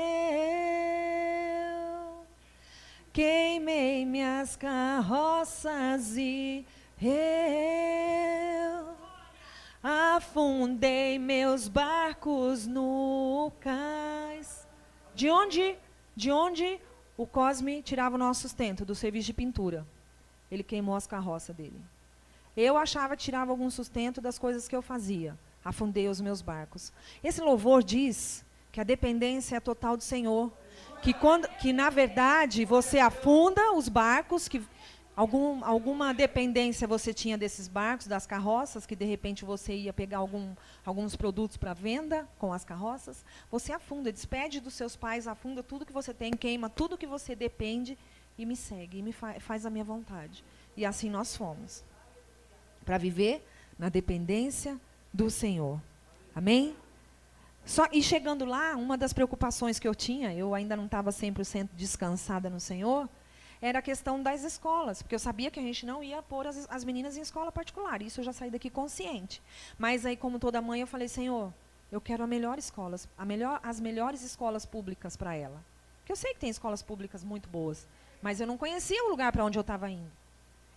queimei minhas carroças e eu afundei meus barcos no cais. De onde o Cosme tirava o nosso sustento? Do serviço de pintura. Ele queimou as carroças dele. Eu achava que tirava algum sustento das coisas que eu fazia. Afundei os meus barcos. Esse louvor diz que a dependência é total do Senhor. Que na verdade, você afunda os barcos, que alguma dependência você tinha desses barcos, das carroças, que de repente você ia pegar alguns produtos para venda com as carroças. Você afunda, despede dos seus pais, afunda tudo que você tem, queima tudo que você depende e me segue, e faz a minha vontade. E assim nós fomos. Para viver na dependência do Senhor. Amém? E chegando lá, uma das preocupações que eu tinha, eu ainda não estava 100% descansada no Senhor, era a questão das escolas, porque eu sabia que a gente não ia pôr as meninas em escola particular, isso eu já saí daqui consciente. Mas aí, como toda mãe, eu falei, Senhor, eu quero as melhores escolas públicas para ela. Porque eu sei que tem escolas públicas muito boas, mas eu não conhecia o lugar para onde eu estava indo.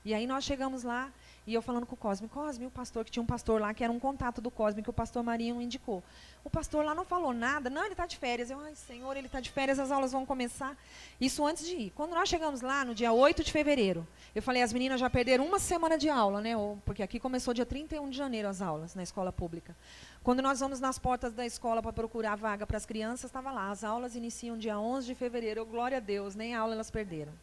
E aí nós chegamos lá, E eu falando com o Cosme, o pastor, que tinha um pastor lá, que era um contato do Cosme, que o pastor Marinho indicou. O pastor lá não falou nada, não, ele está de férias. Eu, ai, Senhor, ele está de férias, as aulas vão começar. Isso antes de ir. Quando nós chegamos lá, no dia 8 de fevereiro, eu falei, as meninas já perderam uma semana de aula, né? Porque aqui começou dia 31 de janeiro as aulas, na escola pública. Quando nós vamos nas portas da escola para procurar vaga para as crianças, estava lá, as aulas iniciam dia 11 de fevereiro. Eu, glória a Deus, nem a aula elas perderam.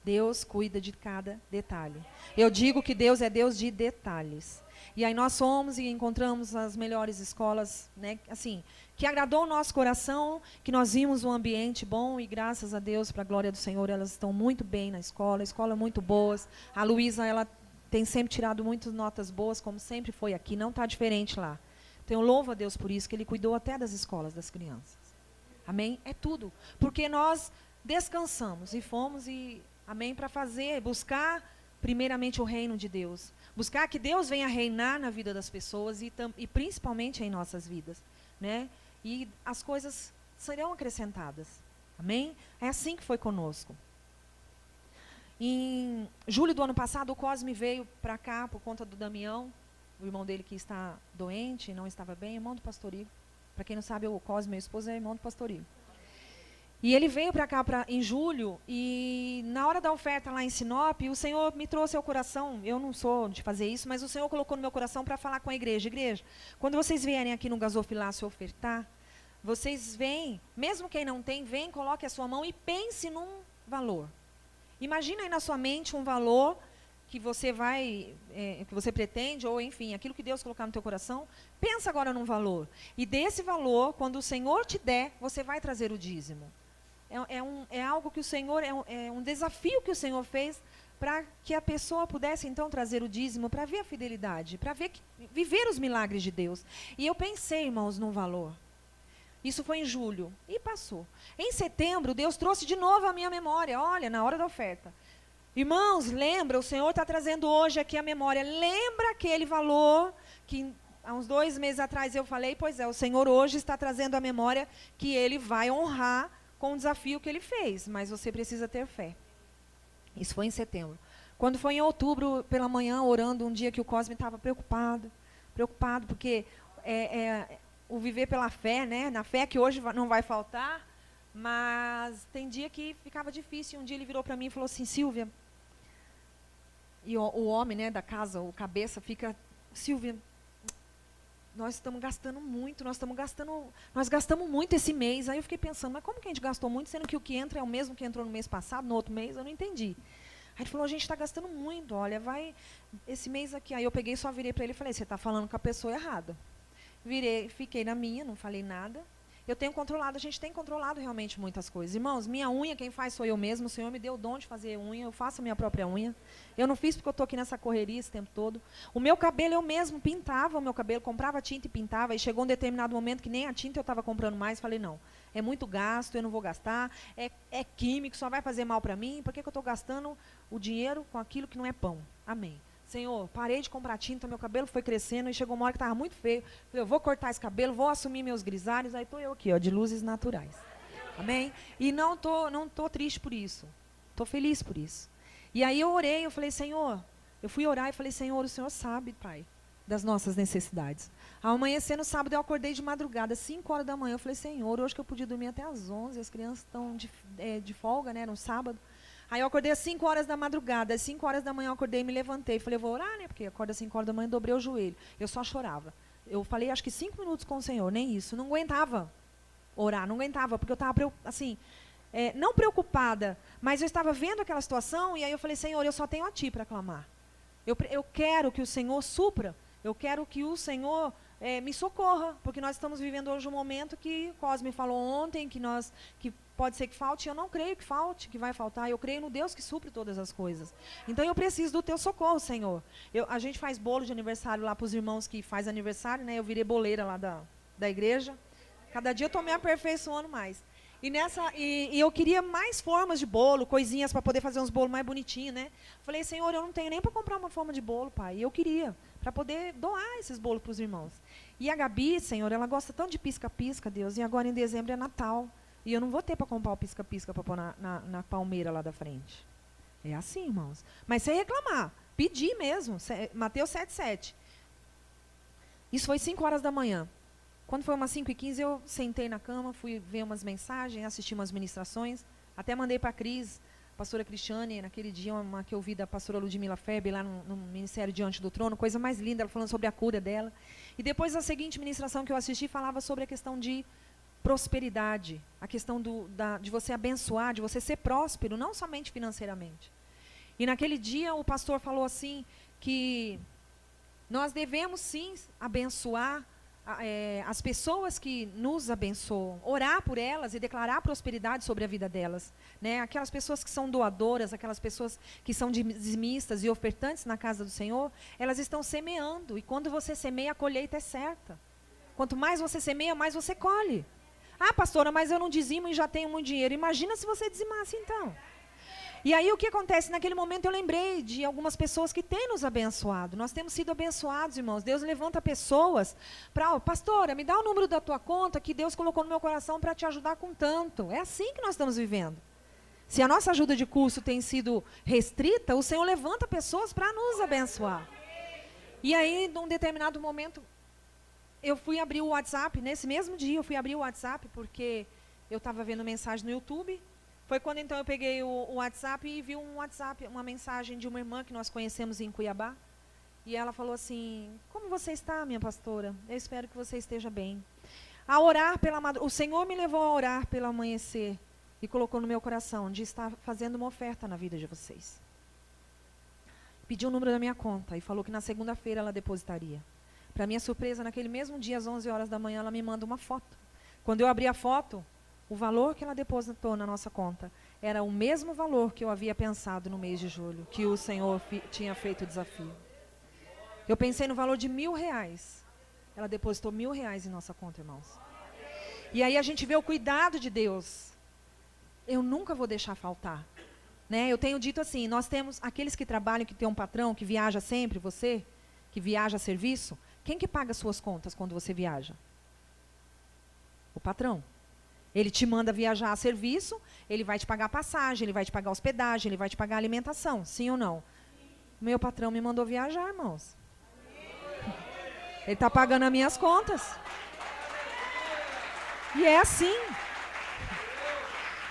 Deus cuida de cada detalhe. Eu digo que Deus é Deus de detalhes. E aí nós fomos e encontramos as melhores escolas, né, assim, que agradou o nosso coração, que nós vimos um ambiente bom e graças a Deus, para a glória do Senhor, elas estão muito bem na escola, muito boas. A Luísa, ela tem sempre tirado muitas notas boas, como sempre foi aqui, não está diferente lá. Então eu louvo a Deus por isso, que Ele cuidou até das escolas das crianças. Amém? É tudo. Porque nós descansamos e fomos e... Amém? Para buscar primeiramente o reino de Deus. Buscar que Deus venha reinar na vida das pessoas e principalmente em nossas vidas. Né? E as coisas serão acrescentadas. Amém? É assim que foi conosco. Em julho do ano passado, o Cosme veio para cá por conta do Damião, o irmão dele que está doente, não estava bem, irmão do pastor Igor. Para quem não sabe, o Cosme, meu esposo, é irmão do pastor Igor. E ele veio para cá em julho, e na hora da oferta lá em Sinop, o Senhor me trouxe ao coração, eu não sou de fazer isso, mas o Senhor colocou no meu coração para falar com a igreja. Igreja, quando vocês vierem aqui no gasofilácio ofertar, vocês vêm, mesmo quem não tem, vem, coloque a sua mão e pense num valor. Imagina aí na sua mente um valor que você que você pretende, ou enfim, aquilo que Deus colocar no teu coração, pensa agora num valor. E desse valor, quando o Senhor te der, você vai trazer o dízimo. É algo que o Senhor, é um desafio que o Senhor fez para que a pessoa pudesse, então, trazer o dízimo, para ver a fidelidade, para viver os milagres de Deus. E eu pensei, irmãos, num valor. Isso foi em julho, e passou. Em setembro, Deus trouxe de novo a minha memória, olha, na hora da oferta. Irmãos, lembra, o Senhor está trazendo hoje aqui a memória, lembra aquele valor que há uns 2 meses atrás eu falei, pois é, o Senhor hoje está trazendo a memória que Ele vai honrar com o desafio que Ele fez, mas você precisa ter fé. Isso foi em setembro. Quando foi em outubro, pela manhã, orando, um dia que o Cosme estava preocupado, porque o viver pela fé, né? Na fé que hoje não vai faltar, mas tem dia que ficava difícil. Um dia ele virou para mim e falou assim, Silvia, e o homem, né, da casa, o cabeça, fica, Silvia, nós estamos gastando muito, nós gastamos muito esse mês. Aí eu fiquei pensando, mas como que a gente gastou muito, sendo que o que entra é o mesmo que entrou no mês passado, no outro mês? Eu não entendi. Aí ele falou, a gente está gastando muito, olha, vai esse mês aqui. Aí eu peguei, só virei para ele e falei, você está falando com a pessoa errada. Fiquei na minha, não falei nada. A gente tem controlado realmente muitas coisas. Irmãos, minha unha, quem faz sou eu mesmo. O Senhor me deu o dom de fazer unha, eu faço a minha própria unha. Eu não fiz porque eu estou aqui nessa correria esse tempo todo. O meu cabelo, eu mesmo pintava o meu cabelo, comprava tinta e pintava. E chegou um determinado momento que nem a tinta eu estava comprando mais. Falei, não, é muito gasto, eu não vou gastar. É químico, só vai fazer mal para mim. Por que eu estou gastando o dinheiro com aquilo que não é pão? Amém. Senhor, parei de comprar tinta, meu cabelo foi crescendo e chegou uma hora que estava muito feio. Falei, eu vou cortar esse cabelo, vou assumir meus grisalhos, aí estou eu aqui, ó, de luzes naturais. Amém? E não tô triste por isso. Estou feliz por isso. E aí eu orei, eu falei, Senhor, eu fui orar e falei, Senhor, o Senhor sabe, Pai, das nossas necessidades. Ao amanhecer no sábado, eu acordei de madrugada, 5 horas da manhã. Eu falei, Senhor, hoje que eu podia dormir até às 11, as crianças estão de folga, né, no sábado. Aí eu acordei às 5 horas da madrugada, às 5 horas da manhã eu acordei e me levantei. Falei, eu vou orar, né? Porque acordo às 5 horas da manhã, dobrei o joelho. Eu só chorava. Eu falei, acho que 5 minutos com o Senhor, nem isso. Não aguentava orar, não aguentava, porque eu estava, assim, não preocupada, mas eu estava vendo aquela situação e aí eu falei, Senhor, eu só tenho a Ti para clamar. Eu quero que o Senhor supra, eu quero que o Senhor me socorra, porque nós estamos vivendo hoje um momento que Cosme falou ontem, que pode ser que falte, eu não creio que falte, que vai faltar, eu creio no Deus que supre todas as coisas. Então eu preciso do Teu socorro, Senhor. A gente faz bolo de aniversário lá para os irmãos que faz aniversário, né? Eu virei boleira lá da igreja. Cada dia eu estou me aperfeiçoando mais. E eu queria mais formas de bolo, coisinhas para poder fazer uns bolos mais bonitinhos, né? Falei, Senhor, eu não tenho nem para comprar uma forma de bolo, Pai. E eu queria, para poder doar esses bolos para os irmãos. E a Gabi, Senhor, ela gosta tanto de pisca-pisca, Deus, e agora em dezembro é Natal. E eu não vou ter para comprar o pisca-pisca para pôr na palmeira lá da frente. É assim, irmãos. Mas sem reclamar. Pedi mesmo, Mateus 7,7. Isso foi 5 horas da manhã. Quando foi umas 5h15, eu sentei na cama, fui ver umas mensagens, assisti umas ministrações, até mandei para a Cris, a pastora Cristiane, naquele dia, uma que eu vi da pastora Ludmila Feber, lá no Ministério Diante do Trono, coisa mais linda, ela falando sobre a cura dela. E depois a seguinte ministração que eu assisti falava sobre a questão de prosperidade, a questão de você abençoar, de você ser próspero, não somente financeiramente. E naquele dia o pastor falou assim, que nós devemos sim abençoar as pessoas que nos abençoam, orar por elas e declarar prosperidade sobre a vida delas, né? Aquelas pessoas que são doadoras, aquelas pessoas que são dizimistas e ofertantes na casa do Senhor, elas estão semeando, e quando você semeia, a colheita é certa. Quanto mais você semeia, mais você colhe. Ah, pastora, mas eu não dizimo e já tenho muito dinheiro. Imagina se você dizimasse então. E aí o que acontece? Naquele momento eu lembrei de algumas pessoas que têm nos abençoado. Nós temos sido abençoados, irmãos. Deus levanta pessoas para, pastora, me dá o número da tua conta que Deus colocou no meu coração para te ajudar com tanto. É assim que nós estamos vivendo. Se a nossa ajuda de custo tem sido restrita, o Senhor levanta pessoas para nos abençoar. E aí, num determinado momento, eu fui abrir o WhatsApp, nesse mesmo dia eu fui abrir o WhatsApp, porque eu estava vendo mensagem no YouTube. Foi quando então eu peguei o WhatsApp e vi uma mensagem de uma irmã que nós conhecemos em Cuiabá. E ela falou assim, como você está, minha pastora? Eu espero que você esteja bem. A orar pela madrugada, o Senhor me levou a orar pelo amanhecer e colocou no meu coração de estar fazendo uma oferta na vida de vocês. Pediu o número da minha conta e falou que na segunda-feira ela depositaria. Para minha surpresa, naquele mesmo dia, às 11 horas da manhã, ela me manda uma foto. Quando eu abri a foto, o valor que ela depositou na nossa conta era o mesmo valor que eu havia pensado no mês de julho, que o Senhor tinha feito o desafio. Eu pensei no valor de R$1.000. Ela depositou R$1.000 em nossa conta, irmãos. E aí a gente vê o cuidado de Deus. Eu nunca vou deixar faltar. Né? Eu tenho dito assim, nós temos aqueles que trabalham, que tem um patrão, que viaja sempre, você, que viaja a serviço, quem que paga suas contas quando você viaja? O patrão. Ele te manda viajar a serviço, ele vai te pagar passagem, ele vai te pagar hospedagem, ele vai te pagar alimentação, sim ou não? Meu patrão me mandou viajar, irmãos. Ele está pagando as minhas contas. E é assim.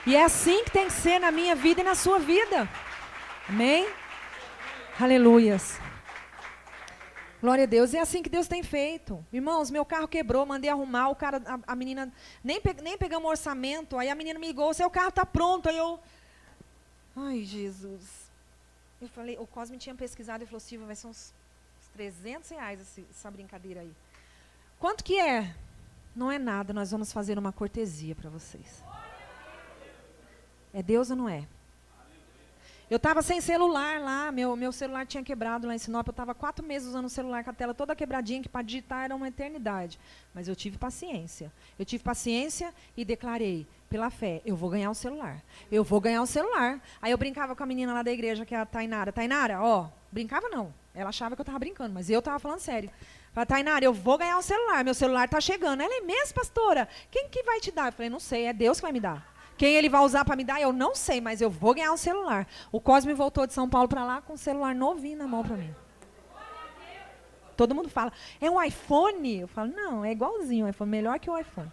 E é assim que tem que ser na minha vida e na sua vida. Amém? Aleluias. Glória a Deus, é assim que Deus tem feito. Irmãos, meu carro quebrou, mandei arrumar, o cara, a menina, nem pegamos orçamento, aí a menina me ligou, seu carro está pronto, aí eu, ai Jesus. Eu falei, o Cosme tinha pesquisado e falou, Silvia, vai ser uns R$300 essa brincadeira aí. Quanto que é? Não é nada, nós vamos fazer uma cortesia para vocês. É Deus ou não é? Eu estava sem celular lá, meu celular tinha quebrado lá em Sinop, eu estava 4 meses usando o celular com a tela toda quebradinha, que para digitar era uma eternidade. Mas eu tive paciência. Eu tive paciência e declarei, pela fé, eu vou ganhar o celular. Eu vou ganhar o celular. Aí eu brincava com a menina lá da igreja, que é a Tainara. Tainara, ó, brincava não. Ela achava que eu estava brincando, mas eu estava falando sério. Falei, Tainara, eu vou ganhar o celular, meu celular está chegando. Ela é mesmo, pastora? Quem que vai te dar? Eu falei, não sei, é Deus que vai me dar. Quem ele vai usar para me dar, eu não sei, mas eu vou ganhar um celular. O Cosme voltou de São Paulo para lá com um celular novinho na mão para mim. Todo mundo fala, é um iPhone? Eu falo, não, é igualzinho o iPhone, melhor que o iPhone.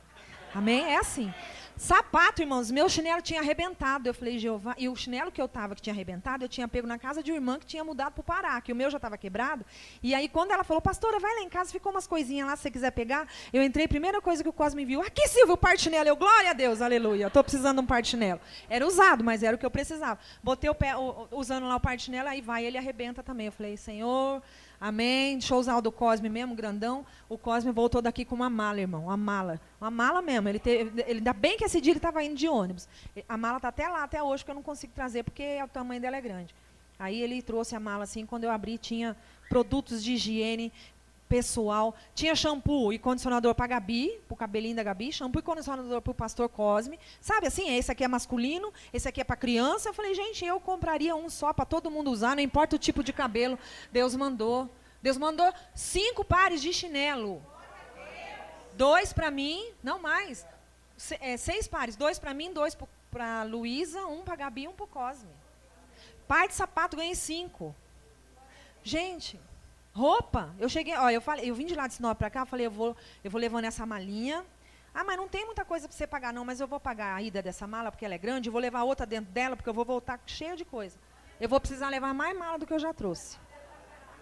Amém? É assim. Sapato, irmãos, meu chinelo tinha arrebentado. Eu falei, Jeová, e o chinelo que eu estava, que tinha arrebentado, eu tinha pego na casa de uma irmã que tinha mudado para o Pará, que o meu já estava quebrado. E aí, quando ela falou, pastora, vai lá em casa, ficou umas coisinhas lá, se você quiser pegar. Eu entrei, primeira coisa que o Cosme viu, aqui, Silvio, o par de chinelo. Eu, glória a Deus, aleluia, estou precisando de um par de chinelo. Era usado, mas era o que eu precisava. Botei o pé, usando lá o par de chinelo, aí vai, ele arrebenta também. Eu falei, Senhor... Amém. Deixa eu usar o do Cosme mesmo, grandão. O Cosme voltou daqui com uma mala, irmão. Uma mala mesmo. Ele ainda bem que esse dia ele estava indo de ônibus. A mala está até lá, até hoje, que eu não consigo trazer, porque o tamanho dela é grande. Aí ele trouxe a mala assim, quando eu abri, tinha produtos de higiene pessoal. Tinha shampoo e condicionador para a Gabi, para o cabelinho da Gabi, shampoo e condicionador para o pastor Cosme. Sabe assim, esse aqui é masculino, esse aqui é para criança. Eu falei, gente, eu compraria um só para todo mundo usar, não importa o tipo de cabelo. Deus mandou 5 pares de chinelo. 2 para mim, não mais. 6 pares, 2 para mim, 2 para a Luísa, 1 para a Gabi e 1 para o Cosme. Par de sapato, ganhei 5. Gente, roupa. Eu cheguei, ó, eu vim de lá de Sinop para cá, falei, eu vou levando essa malinha. Ah, mas não tem muita coisa para você pagar não, mas eu vou pagar a ida dessa mala porque ela é grande, eu vou levar outra dentro dela porque eu vou voltar cheia de coisa. Eu vou precisar levar mais mala do que eu já trouxe.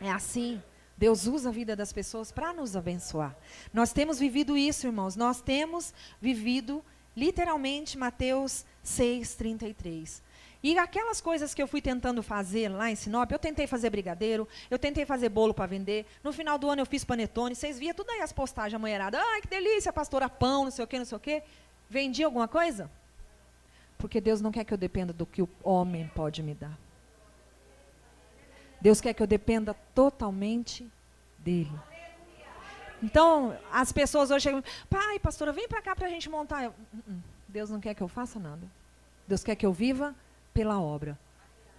É assim. Deus usa a vida das pessoas para nos abençoar. Nós temos vivido isso, irmãos. Nós temos vivido, literalmente, Mateus 6:33. E aquelas coisas que eu fui tentando fazer lá em Sinop, eu tentei fazer brigadeiro, eu tentei fazer bolo para vender. No final do ano eu fiz panetone. Vocês viam tudo aí as postagens, a mulherada. Ai, que delícia, pastora, pão, não sei o quê, não sei o quê. Vendi alguma coisa? Porque Deus não quer que eu dependa do que o homem pode me dar. Deus quer que eu dependa totalmente dele. Então, as pessoas hoje chegam, pai, pastora, vem para cá para a gente montar. Deus não quer que eu faça nada. Deus quer que eu viva pela obra.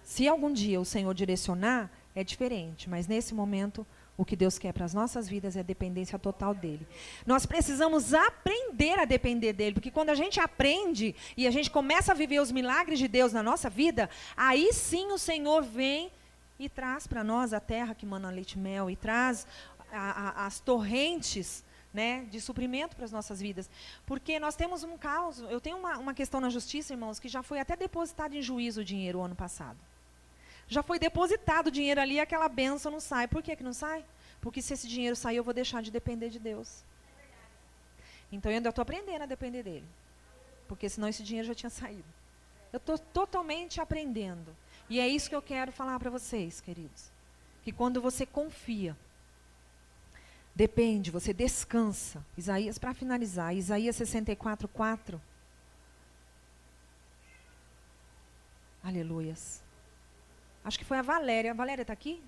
Se algum dia o Senhor direcionar, é diferente. Mas nesse momento, o que Deus quer para as nossas vidas é a dependência total dele. Nós precisamos aprender a depender dele. Porque quando a gente aprende e a gente começa a viver os milagres de Deus na nossa vida, aí sim o Senhor vem e traz para nós a terra que mana leite e mel, e traz as torrentes, né, de suprimento para as nossas vidas. Porque nós temos um caos, eu tenho uma questão na justiça, irmãos, que já foi até depositado em juízo o dinheiro o ano passado. Já foi depositado o dinheiro ali e aquela bênção não sai. Por que não sai? Porque se esse dinheiro sair, eu vou deixar de depender de Deus. Então eu ainda estou aprendendo a depender dele. Porque senão esse dinheiro já tinha saído. Eu estou totalmente aprendendo. E é isso que eu quero falar para vocês, queridos. Que quando você confia, depende, você descansa. Isaías, para finalizar, Isaías 64:4. Aleluias. Acho que foi a Valéria. A Valéria está aqui?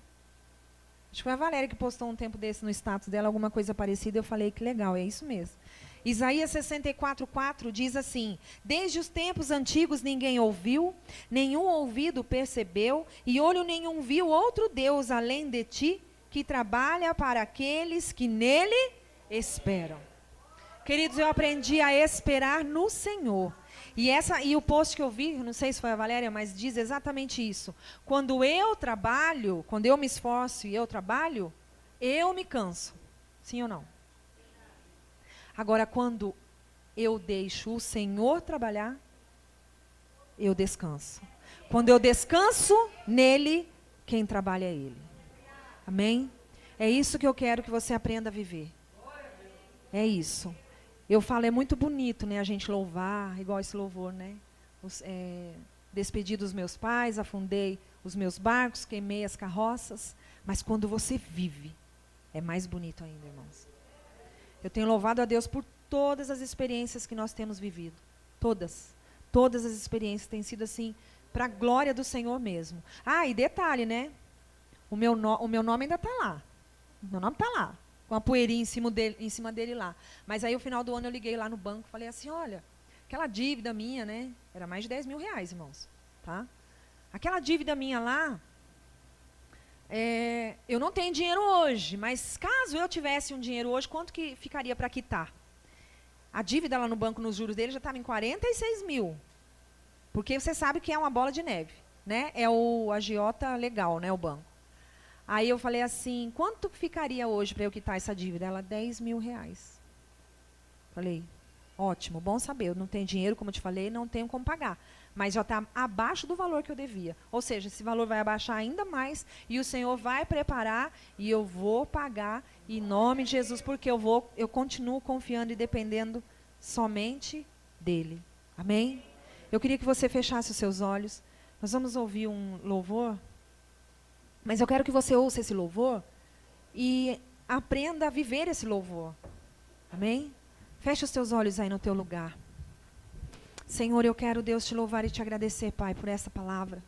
Acho que foi a Valéria que postou um tempo desse no status dela, alguma coisa parecida. Eu falei, que legal, é isso mesmo. Isaías 64:4 diz assim: desde os tempos antigos ninguém ouviu, nenhum ouvido percebeu, e olho nenhum viu outro Deus além de ti, que trabalha para aqueles que nele esperam. Queridos, eu aprendi a esperar no Senhor. E o post que eu vi, não sei se foi a Valéria, mas diz exatamente isso. Quando eu trabalho, quando eu me esforço e eu trabalho, eu me canso. Sim ou não? Agora, quando eu deixo o Senhor trabalhar, eu descanso. Quando eu descanso nele, quem trabalha é ele. Amém? É isso que eu quero que você aprenda a viver. É isso. Eu falo, é muito bonito, né, a gente louvar, igual esse louvor, né? Despedi dos meus pais, afundei os meus barcos, queimei as carroças. Mas quando você vive, é mais bonito ainda, irmãos. Eu tenho louvado a Deus por todas as experiências que nós temos vivido. Todas. Todas as experiências têm sido assim, para a glória do Senhor mesmo. Ah, e detalhe, né? O meu nome ainda está lá. O meu nome está lá. Com a poeirinha em cima dele lá. Mas aí, no final do ano, eu liguei lá no banco e falei assim, olha, aquela dívida minha, né? Era mais de 10 mil reais, irmãos. Tá? Aquela dívida minha lá, eu não tenho dinheiro hoje, mas caso eu tivesse um dinheiro hoje, quanto que ficaria para quitar? A dívida lá no banco, nos juros dele, já estava em 46 mil. Porque você sabe que é uma bola de neve, né? É o agiota legal, né? O banco. Aí eu falei assim, quanto ficaria hoje para eu quitar essa dívida? Ela, 10 mil reais. Falei, ótimo, bom saber. Eu não tenho dinheiro, como eu te falei, não tenho como pagar. Mas já está abaixo do valor que eu devia. Ou seja, esse valor vai abaixar ainda mais e o Senhor vai preparar e eu vou pagar em nome de Jesus, porque eu continuo confiando e dependendo somente dele. Amém? Eu queria que você fechasse os seus olhos. Nós vamos ouvir um louvor, mas eu quero que você ouça esse louvor e aprenda a viver esse louvor. Amém? Feche os teus olhos aí no teu lugar. Senhor, eu quero, Deus, te louvar e te agradecer, Pai, por essa palavra.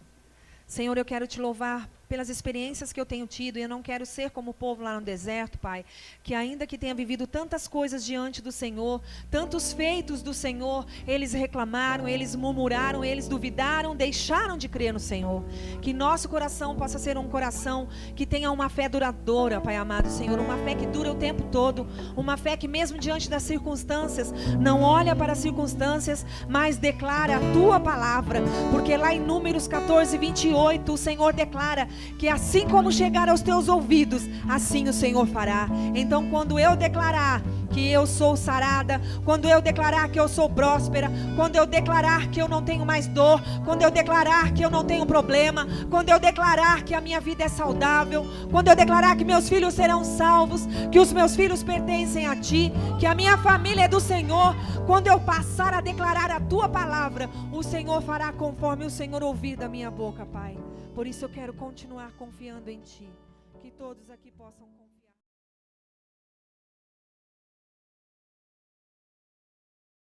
Senhor, eu quero te louvar pelas experiências que eu tenho tido, e eu não quero ser como o povo lá no deserto, Pai, que ainda que tenha vivido tantas coisas diante do Senhor, tantos feitos do Senhor, eles reclamaram, eles murmuraram, eles duvidaram, deixaram de crer no Senhor. Que nosso coração possa ser um coração que tenha uma fé duradoura, Pai amado, Senhor, uma fé que dura o tempo todo, uma fé que mesmo diante das circunstâncias, não olha para as circunstâncias, mas declara a Tua palavra, porque lá em Números 14:28, o Senhor declara que assim como chegar aos teus ouvidos, assim o Senhor fará. Então, quando eu declarar que eu sou sarada, quando eu declarar que eu sou próspera, quando eu declarar que eu não tenho mais dor, quando eu declarar que eu não tenho problema, quando eu declarar que a minha vida é saudável, quando eu declarar que meus filhos serão salvos, que os meus filhos pertencem a Ti, que a minha família é do Senhor, quando eu passar a declarar a Tua palavra, o Senhor fará conforme o Senhor ouvir da minha boca, Pai. Por isso eu quero continuar confiando em Ti, que todos aqui possam